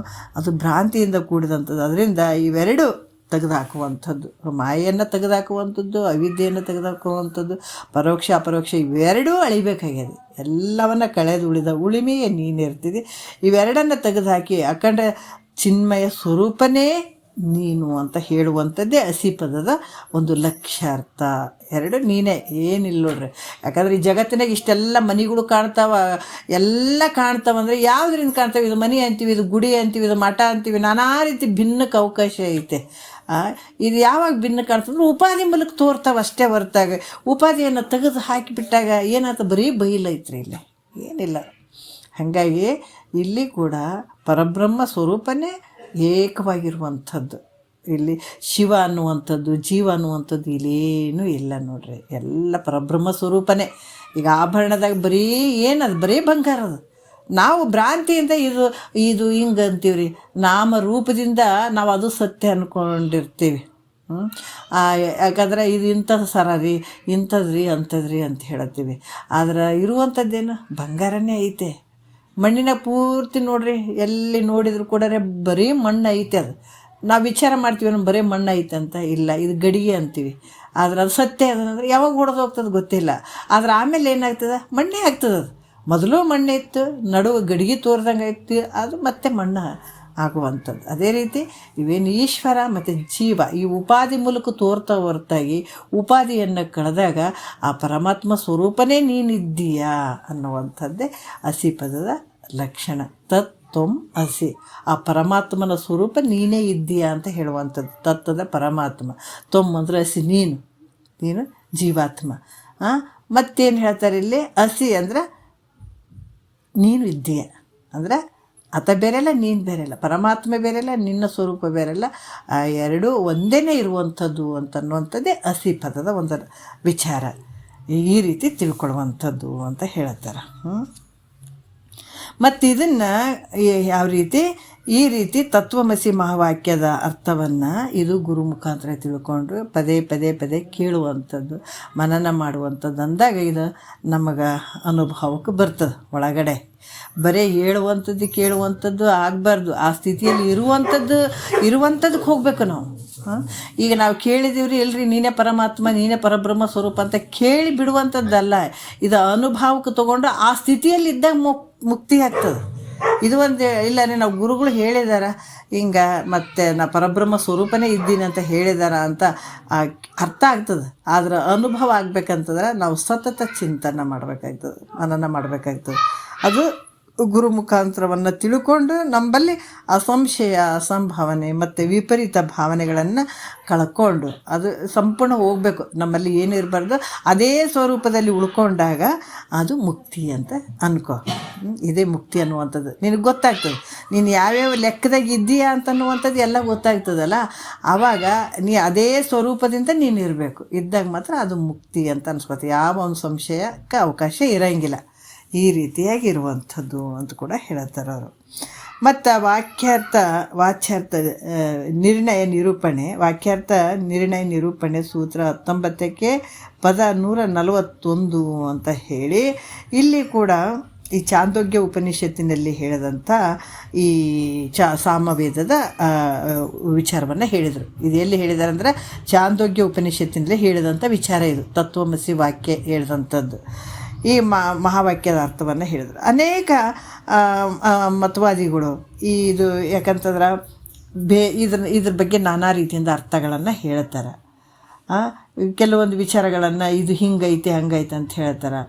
ಅದು ಭ್ರಾಂತಿಯಿಂದ ಕೂಡಿದಂಥದ್ದು. ಅದರಿಂದ ಇವೆರಡು ತೆಗೆದುಹಾಕುವಂಥದ್ದು, ಮಾಯೆಯನ್ನು ತೆಗೆದುಹಾಕುವಂಥದ್ದು, ಅವಿದ್ಯೆಯನ್ನು ತೆಗೆದುಹಾಕುವಂಥದ್ದು, ಪರೋಕ್ಷ ಅಪರೋಕ್ಷ ಇವೆರಡೂ ಅಳಿಬೇಕಾಗ್ಯದೆ. ಎಲ್ಲವನ್ನ ಉಳಿಮೆಯೇ ನೀನಿರ್ತಿದೆ. ಇವೆರಡನ್ನು ತೆಗೆದುಹಾಕಿ ಅಖಂಡ ಚಿನ್ಮಯ ಸ್ವರೂಪನೇ ನೀನು ಅಂತ ಹೇಳುವಂಥದ್ದೇ ಹಸಿಪದದ ಒಂದು ಲಕ್ಷ್ಯಾರ್ಥ. ಎರಡು ನೀನೇ, ಏನಿಲ್ಲ ನೋಡ್ರಿ. ಯಾಕಂದ್ರೆ ಈ ಜಗತ್ತಿನಾಗ ಇಷ್ಟೆಲ್ಲ ಮನೆಗಳು ಕಾಣ್ತಾವ, ಎಲ್ಲ ಕಾಣ್ತಾವಂದ್ರೆ ಯಾವುದರಿಂದ ಕಾಣ್ತಾವೆ? ಇದು ಮನೆ ಅಂತೀವಿ, ಇದು ಗುಡಿ ಅಂತೀವಿ, ಇದು ಮಠ ಅಂತೀವಿ, ನಾನಾ ರೀತಿ ಭಿನ್ನಕ್ಕೆ ಅವಕಾಶ ಐತೆ. ಇದು ಯಾವಾಗ ಭಿನ್ನ ಕಾಣ್ತಂದ್ರೆ ಉಪಾಧಿ ಮೂಲಕ ತೋರ್ತಾವೆ ಅಷ್ಟೇ ಹೊರತಾಗ. ಉಪಾಧಿಯನ್ನು ತೆಗೆದು ಹಾಕಿಬಿಟ್ಟಾಗ ಏನಾಯ್ತು? ಬರೀ ಬೈಲೈತ್ರಿ, ಇಲ್ಲ ಏನಿಲ್ಲ. ಹಾಗಾಗಿ ಇಲ್ಲಿ ಕೂಡ ಪರಬ್ರಹ್ಮ ಸ್ವರೂಪನೇ ಏಕವಾಗಿರುವಂಥದ್ದು. ಇಲ್ಲಿ ಶಿವ ಅನ್ನುವಂಥದ್ದು, ಜೀವ ಅನ್ನುವಂಥದ್ದು ಇಲ್ಲೇನೂ ಇಲ್ಲ ನೋಡ್ರಿ. ಎಲ್ಲ ಪರಬ್ರಹ್ಮ ಸ್ವರೂಪನೇ. ಈಗ ಆಭರಣದಾಗ ಬರೀ ಏನದು? ಬರೀ ಬಂಗಾರದ. ನಾವು ಭ್ರಾಂತಿಯಿಂದ ಇದು ಹಿಂಗೆ ಅಂತೀವಿ ರೀ, ನಾಮ ರೂಪದಿಂದ ನಾವು ಅದು ಸತ್ಯ ಅಂದ್ಕೊಂಡಿರ್ತೀವಿ. ಯಾಕಂದ್ರೆ ಇದು ಇಂಥದ್ದು ಸರ ರೀ, ಇಂಥದ್ದು ರೀ, ಅಂಥದ್ದು ರೀ ಅಂತ ಹೇಳ್ತೀವಿ. ಆದ್ರೆ ಇರುವಂಥದ್ದೇನು? ಬಂಗಾರನೇ ಐತೆ. ಮಣ್ಣಿನ ಪೂರ್ತಿ ನೋಡ್ರಿ, ಎಲ್ಲಿ ನೋಡಿದ್ರು ಕೂಡ ಬರೀ ಮಣ್ಣು ಐತೆ. ಅದು ನಾವು ವಿಚಾರ ಮಾಡ್ತೀವಿ ನಮ್ಮ ಬರೀ ಮಣ್ಣು ಐತೆ ಅಂತ, ಇಲ್ಲ ಇದು ಗಡಿಗೆ ಅಂತೀವಿ. ಆದ್ರೆ ಅದು ಸತ್ಯ ಅದಂದ್ರೆ ಯಾವಾಗ ಹೊಡೆದು ಹೋಗ್ತದೆ ಗೊತ್ತಿಲ್ಲ. ಆದ್ರೆ ಆಮೇಲೆ ಏನಾಗ್ತದೆ, ಮಣ್ಣೇ ಆಗ್ತದೆ. ಅದು ಮೊದಲು ಮಣ್ಣೆ ಇತ್ತು, ನಡುವೆ ಗಡಿಗೆ ತೋರ್ದಂಗೆ ಇತ್ತು, ಅದು ಮತ್ತೆ ಮಣ್ಣು ಆಗುವಂಥದ್ದು. ಅದೇ ರೀತಿ ಇವೇನು ಈಶ್ವರ ಮತ್ತು ಜೀವ ಈ ಉಪಾಧಿ ಮೂಲಕ ತೋರ್ತಾ ಹೊರತಾಗಿ ಉಪಾಧಿಯನ್ನು ಕಳೆದಾಗ ಆ ಪರಮಾತ್ಮ ಸ್ವರೂಪನೇ ನೀನಿದ್ದೀಯಾ ಅನ್ನುವಂಥದ್ದೇ ಹಸಿ ಪದದ ಲಕ್ಷಣ. ತತ್ವಂ ಅಸಿ, ಆ ಪರಮಾತ್ಮನ ಸ್ವರೂಪ ನೀನೇ ಇದ್ದೀಯಾ ಅಂತ ಹೇಳುವಂಥದ್ದು. ತತ್ವದ ಪರಮಾತ್ಮ, ತ್ವಮ್ ಅಂದರೆ ಹಸಿ, ನೀನು ಜೀವಾತ್ಮ. ಮತ್ತೇನು ಹೇಳ್ತಾರೆ ಇಲ್ಲಿ, ಹಸಿ ಅಂದ್ರೆ ನೀನು ಇದ್ದೀಯ ಅಂದರೆ ಆತ ಬೇರೆಲ್ಲ, ನೀನು ಬೇರೆಲ್ಲ, ಪರಮಾತ್ಮ ಬೇರೆಲ್ಲ, ನಿನ್ನ ಸ್ವರೂಪ ಬೇರೆಲ್ಲ, ಆ ಎರಡೂ ಒಂದೇ ಇರುವಂಥದ್ದು ಅಂತನ್ನುವಂಥದ್ದೇ ಹಸಿ ಪದದ ಒಂದು ವಿಚಾರ. ಈ ರೀತಿ ತಿಳ್ಕೊಳ್ಳುವಂಥದ್ದು ಅಂತ ಹೇಳ್ತಾರೆ. ಮತ್ತು ಇದನ್ನು ಯಾವ ರೀತಿ, ಈ ರೀತಿ ತತ್ವಮಸಿ ಮಹಾವಾಕ್ಯದ ಅರ್ಥವನ್ನು ಇದು ಗುರು ಮುಖಾಂತರ ತಿಳ್ಕೊಂಡು ಪದೇ ಪದೇ ಪದೇ ಕೇಳುವಂಥದ್ದು, ಮನನ ಮಾಡುವಂಥದ್ದು ಅಂದಾಗ ಇದು ನಮಗೆ ಅನುಭವಕ್ಕೆ ಬರ್ತದೆ. ಒಳಗಡೆ ಬರೀ ಹೇಳುವಂಥದ್ದು ಕೇಳುವಂಥದ್ದು ಆಗಬಾರ್ದು, ಆ ಸ್ಥಿತಿಯಲ್ಲಿ ಇರುವಂಥದ್ದಕ್ಕೆ ಹೋಗ್ಬೇಕು ನಾವು. ಈಗ ನಾವು ಕೇಳಿದೀವ್ರಿ ಇಲ್ರಿ ನೀನೇ ಪರಮಾತ್ಮ, ನೀನೇ ಪರಬ್ರಹ್ಮ ಸ್ವರೂಪ ಅಂತ ಕೇಳಿ ಬಿಡುವಂಥದ್ದಲ್ಲ. ಇದು ಅನುಭವಕ್ಕೆ ತೊಗೊಂಡು ಆ ಸ್ಥಿತಿಯಲ್ಲಿ ಇದ್ದಾಗ ಮುಕ್ತಿ ಆಗ್ತದೆ. ಇದು ಒಂದು ಇಲ್ಲ ರೀ ನಾವು ಗುರುಗಳು ಹೇಳಿದಾರ ಹಿಂಗೆ, ಮತ್ತು ನಾ ಪರಬ್ರಹ್ಮ ಸ್ವರೂಪನೇ ಇದ್ದೀನಿ ಅಂತ ಹೇಳಿದಾರ ಅಂತ ಅರ್ಥ ಆಗ್ತದೆ. ಆದ್ರೆ ಅನುಭವ ಆಗ್ಬೇಕಂತಂದ್ರೆ ನಾವು ಸತತ ಚಿಂತನೆ ಮಾಡಬೇಕಾಗ್ತದೆ, ಮನನ ಮಾಡಬೇಕಾಗ್ತದೆ. ಅದು ಗುರು ಮುಖಾಂತರವನ್ನು ತಿಳ್ಕೊಂಡು ನಮ್ಮಲ್ಲಿ ಅಸಂಶಯ, ಅಸಂಭಾವನೆ ಮತ್ತು ವಿಪರೀತ ಭಾವನೆಗಳನ್ನು ಕಳ್ಕೊಂಡು ಅದು ಸಂಪೂರ್ಣ ಹೋಗಬೇಕು. ನಮ್ಮಲ್ಲಿ ಏನು ಇರಬಾರ್ದು, ಅದೇ ಸ್ವರೂಪದಲ್ಲಿ ಉಳ್ಕೊಂಡಾಗ ಅದು ಮುಕ್ತಿ ಅಂತ ಅನ್ಕೋ. ಇದೇ ಮುಕ್ತಿ ಅನ್ನುವಂಥದ್ದು ನಿನಗೆ ಗೊತ್ತಾಗ್ತದೆ. ನೀನು ಯಾವ್ಯಾವ ಲೆಕ್ಕದಾಗ ಇದ್ದೀಯಾ ಅಂತನ್ನುವಂಥದ್ದು ಎಲ್ಲ ಗೊತ್ತಾಗ್ತದಲ್ಲ, ಆವಾಗ ನೀ ಅದೇ ಸ್ವರೂಪದಿಂದ ನೀನು ಇರಬೇಕು. ಇದ್ದಾಗ ಮಾತ್ರ ಅದು ಮುಕ್ತಿ ಅಂತ ಅನ್ಸ್ಕೊತ, ಯಾವ ಒಂದು ಸಂಶಯಕ್ಕೆ ಅವಕಾಶ ಇರೋಂಗಿಲ್ಲ. ಈ ರೀತಿಯಾಗಿರುವಂಥದ್ದು ಅಂತ ಕೂಡ ಹೇಳ್ತಾರೆ ಅವರು. ಮತ್ತು ವಾಚ್ಯಾರ್ಥ ನಿರ್ಣಯ ನಿರೂಪಣೆ, ವಾಕ್ಯಾರ್ಥ ನಿರ್ಣಯ ನಿರೂಪಣೆ ಸೂತ್ರ 19ಕ್ಕೆ ಪದ 141 ಅಂತ ಹೇಳಿ, ಇಲ್ಲಿ ಕೂಡ ಈ ಚಾಂದೋಗ್ಯ ಉಪನಿಷತ್ತಿನಲ್ಲಿ ಹೇಳಿದಂಥ ಈ ಸಾಮವೇದದ ವಿಚಾರವನ್ನು ಹೇಳಿದರು. ಇದು ಎಲ್ಲಿ ಹೇಳಿದ್ದಾರೆ ಅಂದರೆ ಚಾಂದೋಗ್ಯ ಉಪನಿಷತ್ತಿನಲ್ಲಿ ಹೇಳಿದಂಥ ವಿಚಾರ ಇದು. ತತ್ವಮಸಿ ವಾಕ್ಯ ಹೇಳಿದಂಥದ್ದು ಈ ಮಹಾವಾಕ್ಯದ ಅರ್ಥವನ್ನು ಹೇಳಿದರು. ಅನೇಕ ಮತವಾದಿಗಳು ಇದು ಯಾಕಂತಂದ್ರೆ ಇದ್ರ ಬಗ್ಗೆ ನಾನಾ ರೀತಿಯಿಂದ ಅರ್ಥಗಳನ್ನು ಹೇಳ್ತಾರೆ. ಕೆಲವೊಂದು ವಿಚಾರಗಳನ್ನು ಇದು ಹಿಂಗೈತೆ ಹಂಗೈತೆ ಅಂತ ಹೇಳ್ತಾರೆ.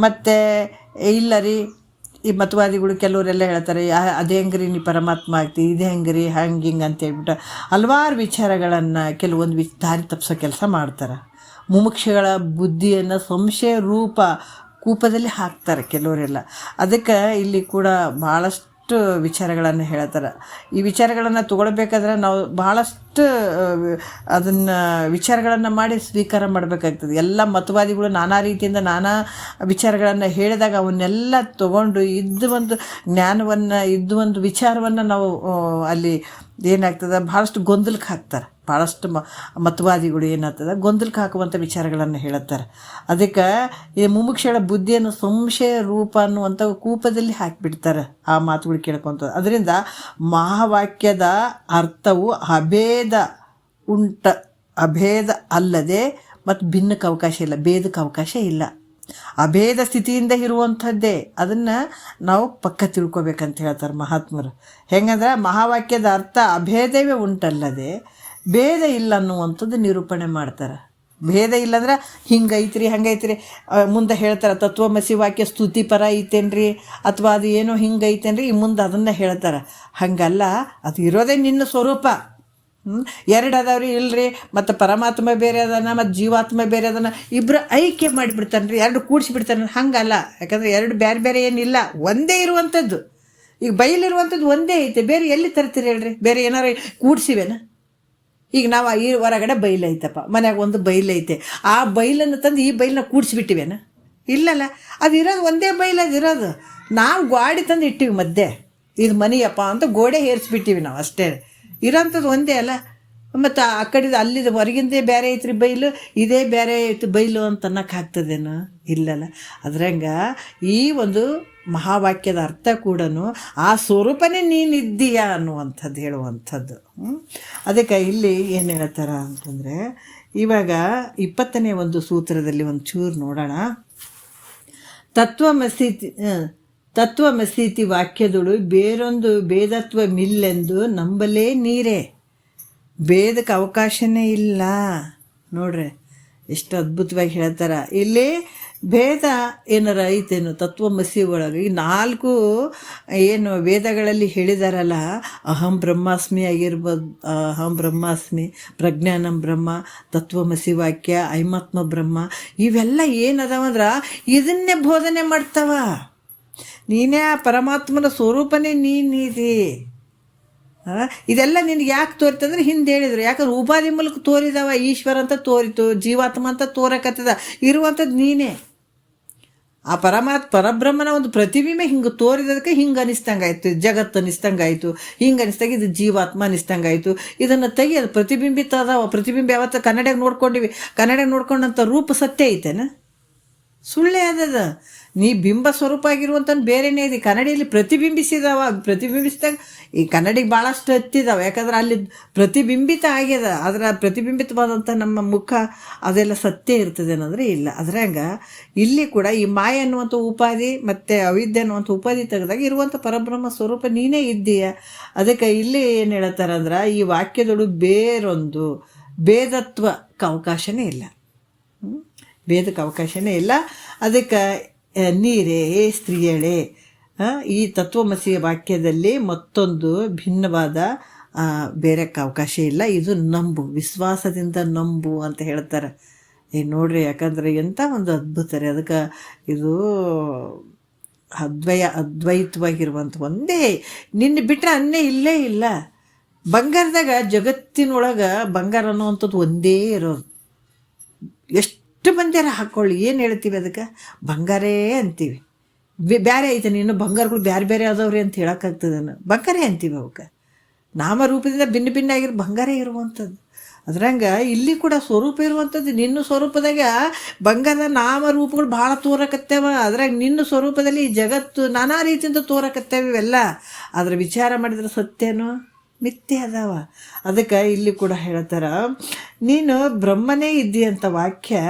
ಮತ್ತು ಇಲ್ಲ ರೀ ಈ ಮತವಾದಿಗಳು ಕೆಲವರೆಲ್ಲ ಹೇಳ್ತಾರೆ ಅದೇ ಹೆಂಗ್ರಿ ನೀ ಪರಮಾತ್ಮ ಆಗ್ತಿ, ಇದೇ ಹೆಂಗ್ರಿ ಹಂಗೆ ಹಿಂಗೆ ಅಂತ ಹೇಳ್ಬಿಟ್ಟು ಹಲವಾರು ವಿಚಾರಗಳನ್ನು ಕೆಲವೊಂದು ದಾರಿ ತಪ್ಪಿಸೋ ಕೆಲಸ ಮಾಡ್ತಾರೆ. ಮುಮುಕ್ಷಗಳ ಬುದ್ಧಿಯನ್ನು ಸಂಶಯ ರೂಪ ಕೂಪದಲ್ಲಿ ಹಾಕ್ತಾರೆ ಕೆಲವರೆಲ್ಲ. ಅದಕ್ಕೆ ಇಲ್ಲಿ ಕೂಡ ಭಾಳಷ್ಟು ವಿಚಾರಗಳನ್ನು ಹೇಳ್ತಾರೆ. ಈ ವಿಚಾರಗಳನ್ನು ತೊಗೊಳ್ಬೇಕಾದ್ರೆ ನಾವು ಭಾಳಷ್ಟು ಅದನ್ನು ವಿಚಾರಗಳನ್ನು ಮಾಡಿ ಸ್ವೀಕಾರ ಮಾಡಬೇಕಾಗ್ತದೆ. ಎಲ್ಲ ಮತವಾದಿಗಳು ನಾನಾ ರೀತಿಯಿಂದ ನಾನಾ ವಿಚಾರಗಳನ್ನು ಹೇಳಿದಾಗ ಅವನ್ನೆಲ್ಲ ತೊಗೊಂಡು ಇದ್ದು ಒಂದು ಜ್ಞಾನವನ್ನು, ಇದ್ದು ಒಂದು ವಿಚಾರವನ್ನು ನಾವು ಅಲ್ಲಿ ಏನಾಗ್ತದೆ ಭಾಳಷ್ಟು ಗೊಂದಲಕ್ಕೆ ಹಾಕ್ತಾರೆ. ಭಾಳಷ್ಟು ಮತವಾದಿಗಳು ಏನಾಗ್ತದೆ ಗೊಂದಲಕ್ಕೆ ಹಾಕುವಂಥ ವಿಚಾರಗಳನ್ನು ಹೇಳುತ್ತಾರೆ. ಅದಕ್ಕೆ ಈ ಮುಮುಕ್ಷಳ ಬುದ್ಧಿಯನ್ನು ಸಂಶಯ ರೂಪ ಅನ್ನುವಂಥ ಕೂಪದಲ್ಲಿ ಹಾಕಿಬಿಡ್ತಾರೆ ಆ ಮಾತುಗಳು ಕೇಳ್ಕೊತ. ಅದರಿಂದ ಮಹಾವಾಕ್ಯದ ಅರ್ಥವು ಅಭೇದ ಅಲ್ಲದೆ ಮತ್ತು ಭಿನ್ನಕ್ಕೆ ಅವಕಾಶ ಇಲ್ಲ, ಭೇದಕ್ಕೆ ಅವಕಾಶ ಇಲ್ಲ. ಅಭೇದ ಸ್ಥಿತಿಯಿಂದ ಇರುವಂಥದ್ದೇ. ಅದನ್ನು ನಾವು ಪಕ್ಕ ತಿಳ್ಕೊಬೇಕಂತ ಹೇಳ್ತಾರೆ ಮಹಾತ್ಮರು. ಹೆಂಗಂದ್ರೆ ಮಹಾವಾಕ್ಯದ ಅರ್ಥ ಅಭೇದವೇ ಉಂಟಲ್ಲದೆ ಭೇದ ಇಲ್ಲ ಅನ್ನುವಂಥದ್ದು ನಿರೂಪಣೆ ಮಾಡ್ತಾರೆ. ಭೇದ ಇಲ್ಲಂದ್ರೆ ಹಿಂಗೈತ್ರಿ ಹಂಗೈತ್ರಿ ಮುಂದೆ ಹೇಳ್ತಾರೆ. ತತ್ವಮಸಿ ವಾಕ್ಯ ಸ್ತುತಿ ಪರ ಐತೇನ್ರಿ ಅಥವಾ ಅದು ಏನೋ ಹಿಂಗೈತೇನ್ರಿ ಈ ಮುಂದೆ ಅದನ್ನು ಹೇಳ್ತಾರೆ. ಹಾಗಲ್ಲ, ಅದು ಇರೋದೇ ನಿನ್ನ ಸ್ವರೂಪ. ಎರಡು ಅದಾವ್ರಿ ಇಲ್ರಿ, ಮತ್ತು ಪರಮಾತ್ಮ ಬೇರೆ ಅದನ್ನ ಮತ್ತು ಜೀವಾತ್ಮ ಬೇರೆ ಅದನ್ನು ಇಬ್ಬರು ಐಕ್ಯ ಮಾಡಿಬಿಡ್ತಾನೆ ರೀ, ಎರಡು ಕೂಡಿಸಿಬಿಡ್ತಾನೆ. ಹಂಗಲ್ಲ, ಯಾಕಂದರೆ ಎರಡು ಬೇರೆ ಬೇರೆ ಏನಿಲ್ಲ, ಒಂದೇ ಇರುವಂಥದ್ದು. ಈಗ ಬೈಲಿರುವಂಥದ್ದು ಒಂದೇ ಐತೆ, ಬೇರೆ ಎಲ್ಲಿ ತರ್ತೀರಿ ಹೇಳ್ರಿ? ಬೇರೆ ಏನಾರು ಕೂಡಿಸಿವೇನ? ಈಗ ನಾವು ಈ ಹೊರಗಡೆ ಬೈಲೈತಪ್ಪ, ಮನ್ಯಾಗ ಒಂದು ಬೈಲೈತೆ, ಆ ಬೈಲನ್ನು ತಂದು ಈ ಬೈಲನ್ನ ಕೂಡಿಸಿಬಿಟ್ಟಿವೇನ? ಇಲ್ಲಲ್ಲ, ಅದು ಇರೋದು ಒಂದೇ ಬೈಲ್, ಅದು ಇರೋದು. ನಾವು ಗಾಡಿ ತಂದು ಇಟ್ಟಿವಿ ಮಧ್ಯೆ, ಇದು ಮನೆಯಪ್ಪ ಅಂತ ಗೋಡೆ ಹೇರಿಸ್ಬಿಟ್ಟಿವಿ ನಾವು ಅಷ್ಟೇ. ಇರೋಂಥದ್ದು ಒಂದೇ ಅಲ್ಲ. ಮತ್ತು ಆ ಕಡೆದು ಅಲ್ಲಿದ್ದು ಹೊರಗಿಂದೇ ಬೇರೆ ಐತ್ರಿ ಬೈಲು, ಇದೇ ಬೇರೆ ಐತಿ ಬೈಲು ಅಂತ ಅನ್ನೋಕೆ ಆಗ್ತದೇನೋ? ಇಲ್ಲಲ್ಲ. ಅದ್ರಂಗೆ ಈ ಒಂದು ಮಹಾವಾಕ್ಯದ ಅರ್ಥ ಕೂಡ ಆ ಸ್ವರೂಪನೇ ನೀನಿದ್ದೀಯ ಅನ್ನುವಂಥದ್ದು ಹೇಳುವಂಥದ್ದು. ಅದಕ್ಕೆ ಇಲ್ಲಿ ಏನು ಹೇಳ್ತಾರ ಅಂತಂದರೆ, ಇವಾಗ 20ನೇ ಒಂದು ಸೂತ್ರದಲ್ಲಿ ಒಂದು ಚೂರು ನೋಡೋಣ. ತತ್ವಮಸೀತಿ ವಾಕ್ಯದಳು ಬೇರೊಂದು ಭೇದತ್ವ ಮಿಲ್ಲೆಂದು ನಂಬಲೇ ನೀರೇ. ಭೇದಕ್ಕೆ ಅವಕಾಶನೇ ಇಲ್ಲ ನೋಡ್ರಿ, ಎಷ್ಟು ಅದ್ಭುತವಾಗಿ ಹೇಳ್ತಾರೆ. ಇಲ್ಲಿ ಭೇದ ಏನಾರ ಐತೇನು ತತ್ವಮಸಿ ಒಳಗೆ? ಈ 4 ಏನು ವೇದಗಳಲ್ಲಿ ಹೇಳಿದಾರಲ್ಲ, ಅಹಂ ಬ್ರಹ್ಮಾಸ್ಮಿ ಆಗಿರ್ಬೋದು, ಅಹಂ ಬ್ರಹ್ಮಾಸ್ಮಿ, ಪ್ರಜ್ಞಾನಂ ಬ್ರಹ್ಮ, ತತ್ವಮಸಿ ವಾಕ್ಯ, ಐಮಾತ್ಮ ಬ್ರಹ್ಮ, ಇವೆಲ್ಲ ಏನದಾವಂದ್ರೆ ಇದನ್ನೇ ಬೋಧನೆ ಮಾಡ್ತಾವ. ನೀನೇ ಆ ಪರಮಾತ್ಮನ ಸ್ವರೂಪನೇ ನೀನಿದೆ. ಇದೆಲ್ಲ ನಿನಗೆ ಯಾಕೆ ತೋರಿತಂದ್ರೆ ಹಿಂದೆ ಹೇಳಿದ್ರು, ಯಾಕಂದ್ರೆ ಉಪಾಧಿ ಮೂಲಕ ತೋರಿದವ. ಈಶ್ವರ ಅಂತ ತೋರಿತು, ಜೀವಾತ್ಮ ಅಂತ ತೋರಕತ್ತದ, ಇರುವಂಥದ್ದು ನೀನೇ. ಆ ಪರಬ್ರಹ್ಮನ ಒಂದು ಪ್ರತಿಬಿಂಬ ಹಿಂಗೆ ತೋರಿದದಕ್ಕೆ ಹಿಂಗೆ ಅನಿಸ್ತಂಗಾಯ್ತು, ಜಗತ್ತು ಅನಿಸ್ತಂಗಾಯ್ತು, ಹಿಂಗೆ ಅನಿಸ್ದಾಗ ಇದು ಜೀವಾತ್ಮ ಅನಿಸ್ತಂಗಾಯ್ತು. ಇದನ್ನು ತೆಗಿಯೋದು ಪ್ರತಿಬಿಂಬಿತ ಅದಾವ. ಪ್ರತಿಬಿಂಬ ಯಾವತ್ತು ಕನ್ನಡಕ್ಕೆ ನೋಡ್ಕೊಂಡಿವಿ, ಕನ್ನಡಕ್ಕೆ ನೋಡ್ಕೊಂಡಂಥ ರೂಪ ಸತ್ಯ ಐತೇನ? ಸುಳ್ಳೇ ಅದದ. ನೀ ಬಿಂಬ ಸ್ವರೂಪ ಆಗಿರುವಂಥ ಬೇರೆನೇ ಇದೆ. ಕನ್ನಡಿಯಲ್ಲಿ ಪ್ರತಿಬಿಂಬಿಸಿದಾವ. ಪ್ರತಿಬಿಂಬಿಸಿದಾಗ ಈ ಕನ್ನಡಿಗೆ ಭಾಳಷ್ಟು ಹತ್ತಿದಾವೆ, ಯಾಕಂದ್ರೆ ಅಲ್ಲಿ ಪ್ರತಿಬಿಂಬಿತ ಆಗ್ಯದ. ಅದರ ಪ್ರತಿಬಿಂಬಿತವಾದಂಥ ನಮ್ಮ ಮುಖ ಅದೆಲ್ಲ ಸತ್ಯ ಇರ್ತದೆ ಅನ್ನೋದ್ರೆ ಇಲ್ಲ. ಅದ್ರಾಗ ಇಲ್ಲಿ ಕೂಡ ಈ ಮಾಯ ಅನ್ನುವಂಥ ಉಪಾಧಿ ಮತ್ತು ಅವಿದ್ಯೆ ಅನ್ನುವಂಥ ಉಪಾಧಿ ತೆಗೆದಾಗ ಇರುವಂಥ ಪರಬ್ರಹ್ಮ ಸ್ವರೂಪ ನೀನೇ ಇದ್ದೀಯ. ಅದಕ್ಕೆ ಇಲ್ಲಿ ಏನು ಹೇಳ್ತಾರಂದ್ರೆ, ಈ ವಾಕ್ಯದೊಳು ಬೇರೊಂದು ಭೇದತ್ವಕ್ಕೆ ಅವಕಾಶನೇ ಇಲ್ಲ. ಭೇದಕ್ಕೆ ಅವಕಾಶನೇ ಇಲ್ಲ. ಅದಕ್ಕೆ ನೀರೇ ಸ್ತ್ರೀಯಳೆ, ಈ ತತ್ವಮಸಿಯ ವಾಕ್ಯದಲ್ಲಿ ಮತ್ತೊಂದು ಭಿನ್ನವಾದ ಬೇರೆಕ್ಕೆ ಅವಕಾಶ ಇಲ್ಲ. ಇದು ನಂಬು, ವಿಶ್ವಾಸದಿಂದ ನಂಬು ಅಂತ ಹೇಳ್ತಾರೆ. ನೋಡ್ರಿ, ಯಾಕಂದರೆ ಎಂಥ ಒಂದು ಅದ್ಭುತ ರೀ. ಅದಕ್ಕೆ ಇದು ಅದ್ವೈತವಾಗಿರುವಂಥ ಒಂದೇ, ನಿನ್ನ ಬಿಟ್ಟರೆ ಅನ್ನೇ ಇಲ್ಲೇ ಇಲ್ಲ. ಬಂಗಾರದಾಗ ಜಗತ್ತಿನೊಳಗೆ ಬಂಗಾರ ಅನ್ನುವಂಥದ್ದು ಒಂದೇ ಇರೋದು. ಎಷ್ಟು ಮಂದಿರ ಹಾಕ್ಕೊಳ್ಳಿ, ಏನು ಹೇಳ್ತೀವಿ ಅದಕ್ಕೆ? ಬಂಗಾರೇ ಅಂತೀವಿ. ಬೇರೆ ಐತೆ, ನೀನು ಬಂಗಾರಗಳು ಬೇರೆ ಬೇರೆ ಆದವ್ರಿ ಅಂತ ಹೇಳೋಕ್ಕಾಗ್ತದೆ. ಬಂಗಾರೇ ಅಂತೀವಿ ಅವಕ್ಕೆ. ನಾಮರೂಪದಿಂದ ಭಿನ್ನ ಭಿನ್ನ ಆಗಿರೋ ಬಂಗಾರೇ ಇರುವಂಥದ್ದು. ಅದ್ರಂಗೆ ಇಲ್ಲಿ ಕೂಡ ಸ್ವರೂಪ ಇರುವಂಥದ್ದು. ನಿನ್ನ ಸ್ವರೂಪದಾಗ ಬಂಗಾರದ ನಾಮರೂಪಗಳು ಭಾಳ ತೋರಕತ್ತೇವ. ಅದ್ರಾಗ ನಿನ್ನ ಸ್ವರೂಪದಲ್ಲಿ ಈ ಜಗತ್ತು ನಾನಾ ರೀತಿಯಿಂದ ತೋರಕತ್ತೇವೆ ಇವೆಲ್ಲ. ಅದರ ವಿಚಾರ ಮಾಡಿದ್ರೆ ಸತ್ಯನೋ ಮಿಥ್ಯೆ ಅದಾವ. ಅದಕ್ಕೆ ಇಲ್ಲಿ ಕೂಡ ಹೇಳ್ತಾರ, ನೀನು ಬ್ರಹ್ಮನೇ ಇದ್ದೀಯಂತ ವಾಕ್ಯ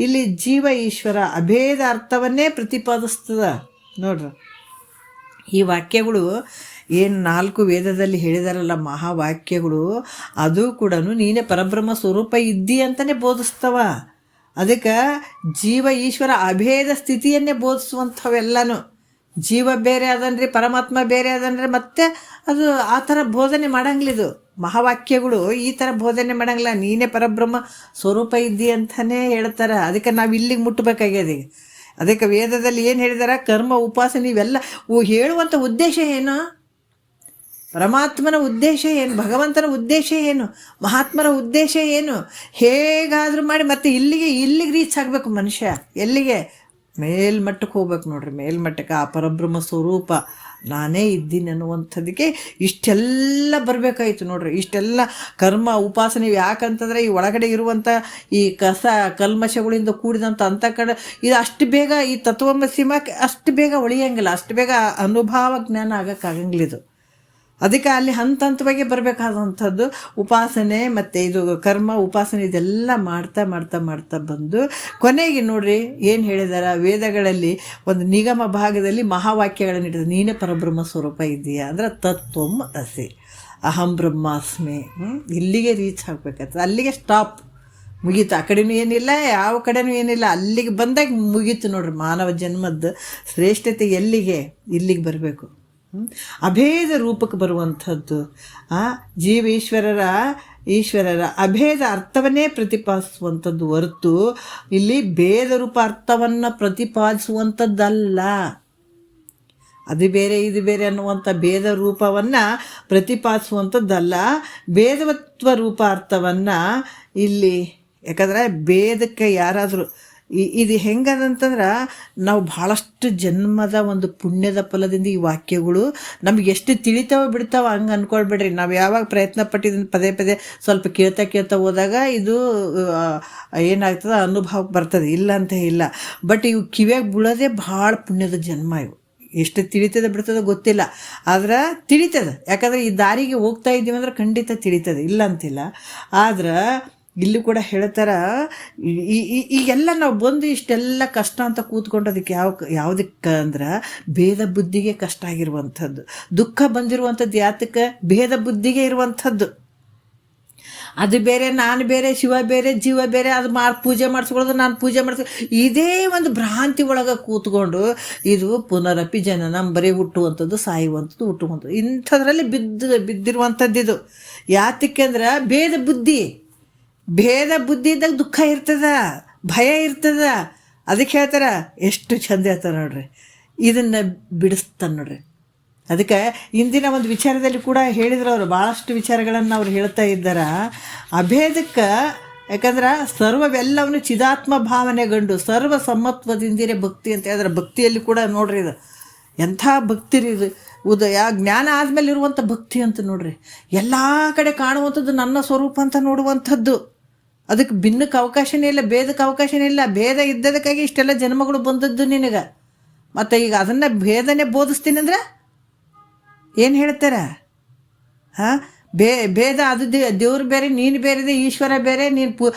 ಇಲ್ಲಿ ಜೀವ ಈಶ್ವರ ಅಭೇದ ಅರ್ಥವನ್ನೇ ಪ್ರತಿಪಾದಿಸ್ತದ. ನೋಡ್ರಿ, ಈ ವಾಕ್ಯಗಳು ಏನು 4 ವೇದದಲ್ಲಿ ಹೇಳಿದಾರಲ್ಲ ಮಹಾವಾಕ್ಯಗಳು, ಅದು ಕೂಡ ನೀನೇ ಪರಬ್ರಹ್ಮ ಸ್ವರೂಪ ಇದ್ದಿ ಅಂತಲೇ ಬೋಧಿಸ್ತವ. ಅದಕ್ಕೆ ಜೀವ ಈಶ್ವರ ಅಭೇದ ಸ್ಥಿತಿಯನ್ನೇ ಬೋಧಿಸುವಂಥವೆಲ್ಲನೂ. ಜೀವ ಬೇರೆ ಅದನ್ರಿ, ಪರಮಾತ್ಮ ಬೇರೆ ಅದನ್ರಿ, ಮತ್ತೆ ಅದು ಆ ಥರ ಬೋಧನೆ ಮಾಡಂಗಿಲ್ಲಿದು. ಮಹಾವಾಕ್ಯಗಳು ಈ ಥರ ಬೋಧನೆ ಮಾಡಂಗಿಲ್ಲ. ನೀನೇ ಪರಬ್ರಹ್ಮ ಸ್ವರೂಪ ಇದ್ದಿ ಅಂತಲೇ ಹೇಳ್ತಾರೆ. ಅದಕ್ಕೆ ನಾವು ಇಲ್ಲಿಗೆ ಮುಟ್ಟಬೇಕಾಗ್ಯದ. ಅದಕ್ಕೆ ವೇದದಲ್ಲಿ ಏನು ಹೇಳಿದಾರ, ಕರ್ಮ ಉಪಾಸನೆ ಇವೆಲ್ಲ ಹೇಳುವಂಥ ಉದ್ದೇಶ ಏನು? ಪರಮಾತ್ಮನ ಉದ್ದೇಶ ಏನು? ಭಗವಂತನ ಉದ್ದೇಶ ಏನು? ಮಹಾತ್ಮರ ಉದ್ದೇಶ ಏನು? ಹೇಗಾದರೂ ಮಾಡಿ ಮತ್ತೆ ಇಲ್ಲಿಗೆ ರೀಚ್ ಆಗಬೇಕು ಮನುಷ್ಯ. ಎಲ್ಲಿಗೆ? ಮೇಲ್ಮಟ್ಟಕ್ಕೆ ಹೋಗ್ಬೇಕು ನೋಡ್ರಿ. ಮೇಲ್ಮಟ್ಟಕ್ಕೆ ಆ ಪರಬ್ರಹ್ಮ ಸ್ವರೂಪ ನಾನೇ ಇದ್ದೀನಿ ಅನ್ನುವಂಥದ್ದಕ್ಕೆ ಇಷ್ಟೆಲ್ಲ ಬರಬೇಕಾಯ್ತು ನೋಡ್ರಿ. ಇಷ್ಟೆಲ್ಲ ಕರ್ಮ ಉಪಾಸನೆ ಯಾಕಂತಂದರೆ ಈ ಒಳಗಡೆ ಇರುವಂಥ ಈ ಕಲ್ಮಶಗಳಿಂದ ಕೂಡಿದಂಥ ಕಡೆ ಇದು ಅಷ್ಟು ಬೇಗ ಈ ತತ್ವಮಸಿಮಕ್ಕೆ ಅಷ್ಟು ಬೇಗ ಒಳಿಯಂಗಿಲ್ಲ, ಅಷ್ಟು ಬೇಗ ಅನುಭವ ಜ್ಞಾನ ಆಗೋಕ್ಕಾಗಂಗಿಲ್ಲ ಇದು. ಅದಕ್ಕೆ ಅಲ್ಲಿ ಹಂತವಾಗಿ ಬರಬೇಕಾದಂಥದ್ದು ಉಪಾಸನೆ ಮತ್ತು ಇದು ಕರ್ಮ ಉಪಾಸನೆ ಇದೆಲ್ಲ ಮಾಡ್ತಾ ಮಾಡ್ತಾ ಮಾಡ್ತಾ ಬಂದು ಕೊನೆಗೆ ನೋಡ್ರಿ ಏನು ಹೇಳಿದಾರ ವೇದಗಳಲ್ಲಿ ಒಂದು ನಿಗಮ ಭಾಗದಲ್ಲಿ ಮಹಾವಾಕ್ಯಗಳನ್ನು ಇಟ್ಟಿದ್ದಾರೆ. ನೀನೇ ಪರಬ್ರಹ್ಮ ಸ್ವರೂಪ ಇದೆಯಾ ಅಂದ್ರೆ ತತ್ವಂ ಅಸಿ ಅಹಂ ಬ್ರಹ್ಮಾಸ್ಮಿ. ಇಲ್ಲಿಗೆ ರೀಚ್ ಆಗಬೇಕಾಗ್ತದೆ. ಅಲ್ಲಿಗೆ ಸ್ಟಾಪ್, ಮುಗೀತು. ಆ ಕಡೆನೂ ಏನಿಲ್ಲ, ಯಾವ ಕಡೆನೂ ಏನಿಲ್ಲ. ಅಲ್ಲಿಗೆ ಬಂದಾಗ ಮುಗೀತು ನೋಡ್ರಿ. ಮಾನವ ಜನ್ಮದ ಶ್ರೇಷ್ಠತೆ ಎಲ್ಲಿಗೆ? ಇಲ್ಲಿಗೆ ಬರಬೇಕು. ಅಭೇದ ರೂಪಕ್ಕೆ ಬರುವಂಥದ್ದು ಈಶ್ವರರ ಅಭೇದ ಅರ್ಥವನ್ನೇ ಪ್ರತಿಪಾದಿಸುವಂಥದ್ದು ಹೊರತು ಇಲ್ಲಿ ಭೇದ ರೂಪ ಅರ್ಥವನ್ನು ಪ್ರತಿಪಾದಿಸುವಂಥದ್ದಲ್ಲ. ಅದು ಬೇರೆ ಇದು ಬೇರೆ ಅನ್ನುವಂಥ ಭೇದ ರೂಪವನ್ನು ಪ್ರತಿಪಾದಿಸುವಂಥದ್ದಲ್ಲ. ಭೇದವತ್ವ ರೂಪ ಅರ್ಥವನ್ನು ಇಲ್ಲಿ, ಯಾಕಂದರೆ ಭೇದಕ್ಕೆ ಯಾರಾದರೂ ಇದು ಹೆಂಗದಂತಂದ್ರೆ ನಾವು ಭಾಳಷ್ಟು ಜನ್ಮದ ಒಂದು ಪುಣ್ಯದ ಫಲದಿಂದ ಈ ವಾಕ್ಯಗಳು ನಮ್ಗೆ ಎಷ್ಟು ತಿಳಿತಾವ ಬಿಡ್ತಾವ ಹಂಗೆ ಅಂದ್ಕೊಳ್ಬೇಡ್ರಿ. ನಾವು ಯಾವಾಗ ಪ್ರಯತ್ನ ಪಟ್ಟಿದ್ದನ್ನು ಪದೇ ಪದೇ ಸ್ವಲ್ಪ ಕೇಳ್ತಾ ಹೋದಾಗ ಇದು ಏನಾಗ್ತದೆ ಅನುಭವಕ್ಕೆ ಬರ್ತದೆ, ಇಲ್ಲ ಅಂತ ಇಲ್ಲ. ಬಟ್ ಇವು ಕಿವಿಯಾಗಿ ಬೀಳೋದೇ ಭಾಳ ಪುಣ್ಯದ ಜನ್ಮ. ಎಷ್ಟು ತಿಳಿತದೆ ಬಿಡ್ತದೆ ಗೊತ್ತಿಲ್ಲ, ಆದ್ರೆ ತಿಳಿತದೆ. ಯಾಕಂದರೆ ಈ ದಾರಿಗೆ ಹೋಗ್ತಾ ಇದ್ದೀವಿ ಅಂದ್ರೆ ಖಂಡಿತ ತಿಳಿತದೆ, ಇಲ್ಲ ಅಂತಿಲ್ಲ. ಆದ್ರೆ ಇಲ್ಲಿ ಕೂಡ ಹೇಳ್ತಾರ, ಈಗೆಲ್ಲ ನಾವು ಬಂದು ಇಷ್ಟೆಲ್ಲ ಕಷ್ಟ ಅಂತ ಕೂತ್ಕೊಂಡೋದಕ್ಕೆ ಯಾವುದಕ್ಕೆ ಅಂದ್ರೆ ಭೇದ ಬುದ್ಧಿಗೆ ಕಷ್ಟ ಆಗಿರುವಂಥದ್ದು. ದುಃಖ ಬಂದಿರುವಂಥದ್ದು ಯಾತಕ್ಕೆ? ಭೇದ ಬುದ್ಧಿಗೆ ಇರುವಂಥದ್ದು. ಅದು ಬೇರೆ, ನಾನು ಬೇರೆ, ಶಿವ ಬೇರೆ, ಜೀವ ಬೇರೆ, ಅದು ಪೂಜೆ ಮಾಡಿಸ್ಕೊಳ್ಳೋದು, ನಾನು ಪೂಜೆ ಮಾಡಿಸ್, ಇದೇ ಒಂದು ಭ್ರಾಂತಿ ಒಳಗೆ ಕೂತ್ಕೊಂಡು ಇದು ಪುನರಪಿ ಜನನ, ಬರೀ ಹುಟ್ಟುವಂಥದ್ದು, ಸಾಯುವಂಥದ್ದು, ಹುಟ್ಟುವಂಥದ್ದು, ಇಂಥದ್ರಲ್ಲಿ ಬಿದ್ದಿರುವಂಥದ್ದು ಇದು. ಯಾತಕ್ಕೆ ಅಂದ್ರೆ ಭೇದ ಬುದ್ಧಿ ಇದ್ದಾಗ ದುಃಖ ಇರ್ತದ, ಭಯ ಇರ್ತದ. ಅದಕ್ಕೆ ಹೇಳ್ತಾರೆ, ಎಷ್ಟು ಚಂದ ಹೇಳ್ತಾರೆ ನೋಡ್ರಿ, ಇದನ್ನು ಬಿಡಿಸ್ತಾನೆ ನೋಡ್ರಿ. ಅದಕ್ಕೆ ಇಂದಿನ ಒಂದು ವಿಚಾರದಲ್ಲಿ ಕೂಡ ಹೇಳಿದ್ರು ಅವರು, ಭಾಳಷ್ಟು ವಿಚಾರಗಳನ್ನು ಅವ್ರು ಹೇಳ್ತಾ ಇದ್ದಾರೆ. ಅಭೇದಕ್ಕೆ ಯಾಕಂದ್ರೆ ಸರ್ವವೆಲ್ಲವನ್ನು ಚಿದಾತ್ಮ ಭಾವನೆಗಂಡು ಸರ್ವ ಸಮತ್ವದಿಂದಿರೇ ಭಕ್ತಿ ಅಂತ ಹೇಳಿದ್ರೆ, ಭಕ್ತಿಯಲ್ಲಿ ಕೂಡ ನೋಡ್ರಿ ಇದು ಎಂಥ ಭಕ್ತಿ ರೀ ಇದು. ಜ್ಞಾನ ಆದಮೇಲೆ ಇರುವಂಥ ಭಕ್ತಿ ಅಂತ ನೋಡ್ರಿ, ಎಲ್ಲ ಕಡೆ ಕಾಣುವಂಥದ್ದು ನನ್ನ ಸ್ವರೂಪ ಅಂತ ನೋಡುವಂಥದ್ದು. ಅದಕ್ಕೆ ಭಿನ್ನಕ್ಕೆ ಅವಕಾಶನೇ ಇಲ್ಲ, ಭೇದಕ್ಕೆ ಅವಕಾಶನೇ ಇಲ್ಲ. ಭೇದ ಇದ್ದದಕ್ಕಾಗಿ ಇಷ್ಟೆಲ್ಲ ಜನ್ಮಗಳು ಬಂದದ್ದು ನಿನಗೆ. ಮತ್ತು ಈಗ ಅದನ್ನು ಭೇದನೇ ಬೋಧಿಸ್ತೀನಿ ಅಂದ್ರೆ ಏನು ಹೇಳ್ತಾರೆ? ಹಾಂ, ಭೇದ ಅದು ದೇವ್ರು ಬೇರೆ, ನೀನು ಬೇರೆ ಇದೆ, ಈಶ್ವರ ಬೇರೆ, ನೀನು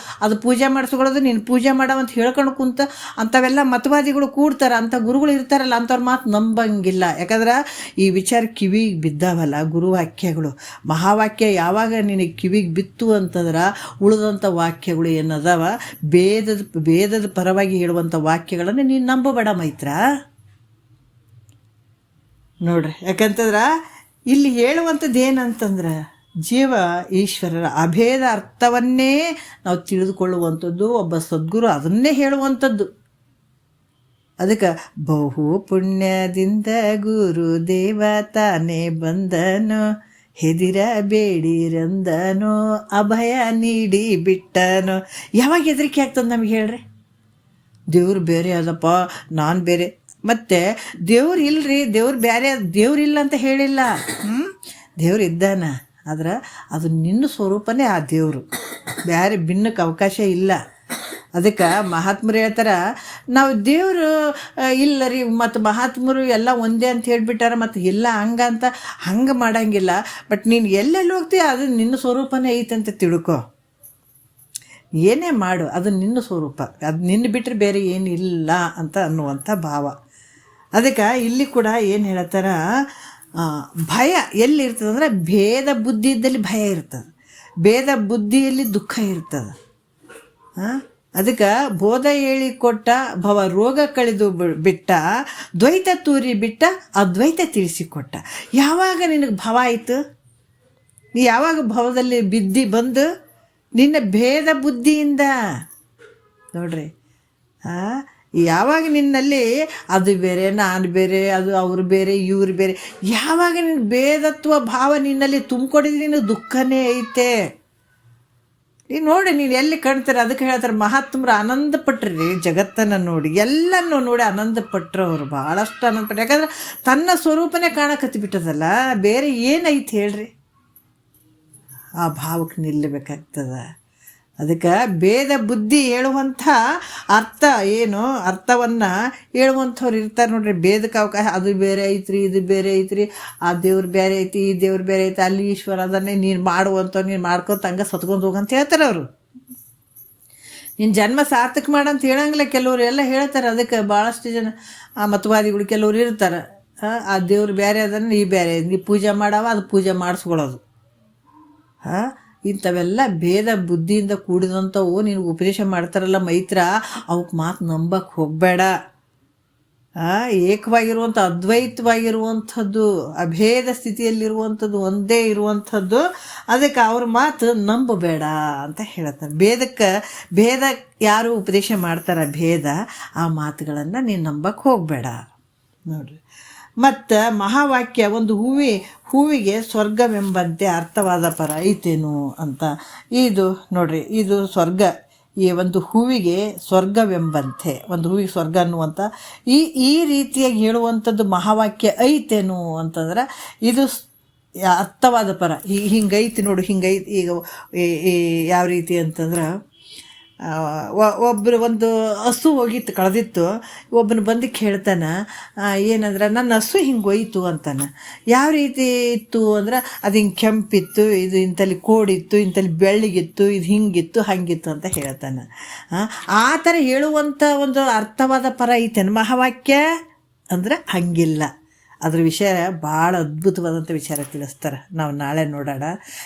ಅದು ಪೂಜೆ ಮಾಡಿಸ್ಕೊಳ್ಳೋದು, ನೀನು ಪೂಜೆ ಮಾಡೋ ಅಂತ ಹೇಳ್ಕೊಂಡು ಕುಂತ ಅಂಥವೆಲ್ಲ ಮತವಾದಿಗಳು ಕೂಡ್ತಾರೆ. ಅಂಥ ಗುರುಗಳು ಇರ್ತಾರಲ್ಲ, ಅಂಥವ್ರ ಮಾತು ನಂಬಂಗಿಲ್ಲ. ಯಾಕಂದ್ರೆ ಈ ವಿಚಾರ ಕಿವಿಗೆ ಬಿದ್ದಾವಲ್ಲ ಗುರುವಾಕ್ಯಗಳು, ಮಹಾವಾಕ್ಯ ಯಾವಾಗ ನಿನಗೆ ಕಿವಿಗೆ ಬಿತ್ತು ಅಂತಂದ್ರೆ ಉಳಿದಂಥ ವಾಕ್ಯಗಳು ಏನದಾವ ಭೇದದ ಪರವಾಗಿ ಹೇಳುವಂಥ ವಾಕ್ಯಗಳನ್ನು ನೀನು ನಂಬಬೇಡ ಮೈತ್ರ ನೋಡ್ರಿ. ಯಾಕಂತಂದ್ರೆ ಇಲ್ಲಿ ಹೇಳುವಂಥದ್ದು ಏನಂತಂದ್ರೆ ಜೀವ ಈಶ್ವರರ ಅಭೇದ ಅರ್ಥವನ್ನೇ ನಾವು ತಿಳಿದುಕೊಳ್ಳುವಂಥದ್ದು. ಒಬ್ಬ ಸದ್ಗುರು ಅದನ್ನೇ ಹೇಳುವಂಥದ್ದು. ಅದಕ್ಕೆ ಬಹು ಪುಣ್ಯದಿಂದ ಗುರು ದೇವ ತಾನೇ ಬಂದನೋ, ಹೆದಿರಬೇಡಿರಂದನೋ, ಅಭಯ ನೀಡಿ ಬಿಟ್ಟನೋ. ಯಾವಾಗ ಹೆದರಿಕೆ ಆಗ್ತದೆ ನಮಗೆ ಹೇಳ್ರಿ? ದೇವ್ರು ಬೇರೆ ಅದಪ್ಪ, ನಾನು ಬೇರೆ. ಮತ್ತು ದೇವ್ರು ಇಲ್ಲರಿ, ದೇವ್ರು ಬೇರೆ, ದೇವ್ರಿಲ್ಲ ಅಂತ ಹೇಳಿಲ್ಲ. ದೇವ್ರು ಇದ್ದಾನ, ಆದ್ರೆ ಅದು ನಿನ್ನ ಸ್ವರೂಪನೇ ಆ ದೇವರು, ಬೇರೆ ಭಿನ್ನಕ್ಕೆ ಅವಕಾಶ ಇಲ್ಲ. ಅದಕ್ಕೆ ಮಹಾತ್ಮರು ಹೇಳ್ತಾರೆ, ನಾವು ದೇವರು ಇಲ್ಲ ರೀ, ಮತ್ತು ಮಹಾತ್ಮರು ಎಲ್ಲ ಒಂದೇ ಅಂತ ಹೇಳಿಬಿಟ್ಟಾರ, ಮತ್ತು ಇಲ್ಲ ಹಂಗೆ ಮಾಡೋಂಗಿಲ್ಲ. ಬಟ್ ನೀನು ಎಲ್ಲೆಲ್ಲಿ ಹೋಗ್ತೀಯ ಅದು ನಿನ್ನ ಸ್ವರೂಪನೇ ಐತಂತ ತಿಳ್ಕೊ. ಏನೇ ಮಾಡು ಅದು ನಿನ್ನ ಸ್ವರೂಪ, ಅದು ನಿನ್ನ ಬಿಟ್ಟರೆ ಬೇರೆ ಏನಿಲ್ಲ ಅಂತ ಅನ್ನುವಂಥ ಭಾವ. ಅದಕ್ಕೆ ಇಲ್ಲಿ ಕೂಡ ಏನು ಹೇಳ್ತಾರ, ಭಯ ಎಲ್ಲಿ ಇರ್ತದೆ ಅಂದರೆ ಭೇದ ಬುದ್ಧಿ ಇದ್ದಲ್ಲಿ ಭಯ ಇರ್ತದೆ, ಭೇದ ಬುದ್ಧಿಯಲ್ಲಿ ದುಃಖ ಇರ್ತದೆ. ಅದಕ್ಕೆ ಬೋಧ ಹೇಳಿಕೊಟ್ಟ ಭವ ರೋಗ ಕಳೆದು ಬಿಟ್ಟ, ದ್ವೈತ ತೂರಿ ಬಿಟ್ಟ ಅದ್ವೈತ ತಿಳಿಸಿಕೊಟ್ಟ. ಯಾವಾಗ ನಿನಗೆ ಭವ ಆಯಿತು? ನೀ ಯಾವಾಗ ಭವದಲ್ಲಿ ಬಂದು ನಿನ್ನ ಭೇದ ಬುದ್ಧಿಯಿಂದ ನೋಡ್ರಿ, ಯಾವಾಗ ನಿನ್ನಲ್ಲಿ ಅದು ಬೇರೆ, ನಾನು ಬೇರೆ, ಅದು ಅವರು ಬೇರೆ, ಇವರು ಬೇರೆ, ಯಾವಾಗ ನಿನ್ನ ಭೇದತ್ವ ಭಾವ ನಿನ್ನಲ್ಲಿ ತುಂಬಿಕೊಡಿದ್ರೆ ನಿನಗೆ ದುಃಖನೇ ಐತೆ. ನೀನು ನೋಡಿ, ನೀನು ಎಲ್ಲಿ ಕಾಣ್ತಾರೆ. ಅದಕ್ಕೆ ಹೇಳ್ತಾರೆ ಮಹಾತ್ಮರು ಆನಂದಪಟ್ರಿ, ಜಗತ್ತನ್ನು ನೋಡಿ, ಎಲ್ಲನೂ ನೋಡಿ ಆನಂದಪಟ್ಟರು ಅವರು, ಭಾಳಷ್ಟು ಆನಂದಪಟ್ಟರು. ಯಾಕಂದ್ರೆ ತನ್ನ ಸ್ವರೂಪನೇ ಕಾಣಕತ್ತಿಬಿಟ್ಟದಲ್ಲ, ಬೇರೆ ಏನೈತೆ ಹೇಳ್ರಿ? ಆ ಭಾವಕ್ಕೆ ನಿಲ್ಲಬೇಕಾಗ್ತದೆ. ಅದಕ್ಕೆ ಭೇದ ಬುದ್ಧಿ ಹೇಳುವಂಥ ಅರ್ಥ ಏನು, ಅರ್ಥವನ್ನು ಹೇಳುವಂಥವ್ರು ಇರ್ತಾರೆ ನೋಡ್ರಿ. ಭೇದಕ್ಕೆ ಅವಕಾಶ, ಅದು ಬೇರೆ ಐತ್ರಿ, ಇದು ಬೇರೆ ಐತ್ರಿ, ಆ ದೇವ್ರು ಬೇರೆ ಐತಿ, ಈ ದೇವ್ರು ಬೇರೆ ಐತಿ, ಅಲ್ಲಿ ಈಶ್ವರ ಅದನ್ನೇ ನೀನು ಮಾಡುವಂಥವ್ರು, ನೀನು ಮಾಡ್ಕೊತ ಹಂಗೆ ಸತ್ಕೊಂಡು ಹೋಗಂತ ಹೇಳ್ತಾರೆ ಅವರು. ನಿನ್ನ ಜನ್ಮ ಸಾರ್ಥಕ ಮಾಡಂತ ಹೇಳಂಗಿಲ್ಲ ಕೆಲವರು ಎಲ್ಲ ಹೇಳ್ತಾರೆ. ಅದಕ್ಕೆ ಭಾಳಷ್ಟು ಜನ ಮತವಾದಿಗಳು ಕೆಲವ್ರು ಇರ್ತಾರೆ, ಆ ದೇವ್ರು ಬೇರೆ ಅದನ್ನು ಈ ಬೇರೆ, ನೀ ಪೂಜೆ ಮಾಡವ ಅದು ಪೂಜೆ ಮಾಡಿಸ್ಕೊಳ್ಳೋದು. ಇಂಥವೆಲ್ಲ ಭೇದ ಬುದ್ಧಿಯಿಂದ ಕೂಡಿದಂಥವು ನಿನಗೆ ಉಪದೇಶ ಮಾಡ್ತಾರಲ್ಲ ಮೈತ್ರ, ಅವಕ್ಕೆ ಮಾತು ನಂಬಕ್ಕೆ ಹೋಗಬೇಡ. ಏಕವಾಗಿರುವಂಥ ಅದ್ವೈತವಾಗಿರುವಂಥದ್ದು, ಅಭೇದ ಸ್ಥಿತಿಯಲ್ಲಿರುವಂಥದ್ದು, ಒಂದೇ ಇರುವಂಥದ್ದು. ಅದಕ್ಕೆ ಅವ್ರ ಮಾತು ನಂಬಬೇಡ ಅಂತ ಹೇಳ್ತಾರೆ. ಭೇದ ಯಾರು ಉಪದೇಶ ಮಾಡ್ತಾರೆ ಭೇದ, ಆ ಮಾತುಗಳನ್ನು ನೀನು ನಂಬಕ್ಕೆ ಹೋಗಬೇಡ ನೋಡ್ರಿ. ಮತ್ತು ಮಹಾವಾಕ್ಯ, ಒಂದು ಹೂವಿಗೆ ಸ್ವರ್ಗವೆಂಬಂತೆ ಅರ್ಥವಾದ ಪರ ಐತೇನು ಅಂತ. ಇದು ನೋಡ್ರಿ, ಇದು ಸ್ವರ್ಗ, ಈ ಒಂದು ಹೂವಿಗೆ ಸ್ವರ್ಗವೆಂಬಂತೆ, ಒಂದು ಹೂವಿಗೆ ಸ್ವರ್ಗ ಅನ್ನುವಂಥ ಈ ರೀತಿಯಾಗಿ ಹೇಳುವಂಥದ್ದು ಮಹಾವಾಕ್ಯ ಐತೇನು ಅಂತಂದ್ರೆ ಇದು ಅರ್ಥವಾದ ಪರ. ಹಿಂಗೈತಿ ನೋಡು, ಹಿಂಗೈತಿ. ಈಗ ಯಾವ ರೀತಿ ಅಂತಂದ್ರೆ ಒಬ್ಬರು ಒಂದು ಹಸು ಹೋಗಿತ್ತು ಕಳೆದಿತ್ತು. ಒಬ್ಬನು ಬಂದು ಕೇಳ್ತಾನೆ, ಏನಂದ್ರೆ ನನ್ನ ಹಸು ಹಿಂಗೆ ಹೋಯ್ತು ಅಂತಾನೆ. ಯಾವ ರೀತಿ ಇತ್ತು ಅಂದ್ರೆ ಅದು ಹಿಂಗೆ ಕೆಂಪಿತ್ತು, ಇದು ಇಂಥಲ್ಲಿ ಕೋಡಿತ್ತು, ಇಂಥಲ್ಲಿ ಬೆಳ್ಳಗಿತ್ತು, ಇದು ಹಿಂಗಿತ್ತು ಹಂಗಿತ್ತು ಅಂತ ಹೇಳ್ತಾನೆ. ಆ ಥರ ಹೇಳುವಂಥ ಒಂದು ಅರ್ಥವಾದ ಪರ ಐತೇನು ಮಹಾವಾಕ್ಯ ಅಂದ್ರೆ ಹಂಗಿಲ್ಲ. ಅದ್ರ ವಿಷಯ ಭಾಳ ಅದ್ಭುತವಾದಂಥ ವಿಚಾರ ತಿಳಿಸ್ತಾರೆ. ನಾವು ನಾಳೆ ನೋಡೋಣ.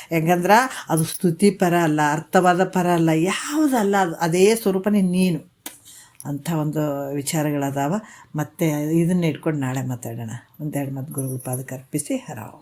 ಹೆಂಗಂದ್ರೆ ಅದು ಸ್ತುತಿ ಪರ ಅಲ್ಲ, ಅರ್ಥವಾದ ಪರ ಅಲ್ಲ, ಯಾವುದಲ್ಲ, ಅದು ಅದೇ ಸ್ವರೂಪನೇ ನೀನು ಅಂಥ ಒಂದು ವಿಚಾರಗಳದಾವ. ಮತ್ತು ಇದನ್ನ ಇಟ್ಕೊಂಡು ನಾಳೆ ಮಾತಾಡೋಣ. ಒಂದೆರಡು ಮಾತು ಗುರುಗಳ ಪಾದಕ್ಕೆ ಅರ್ಪಿಸಿ ಹರಾವ್.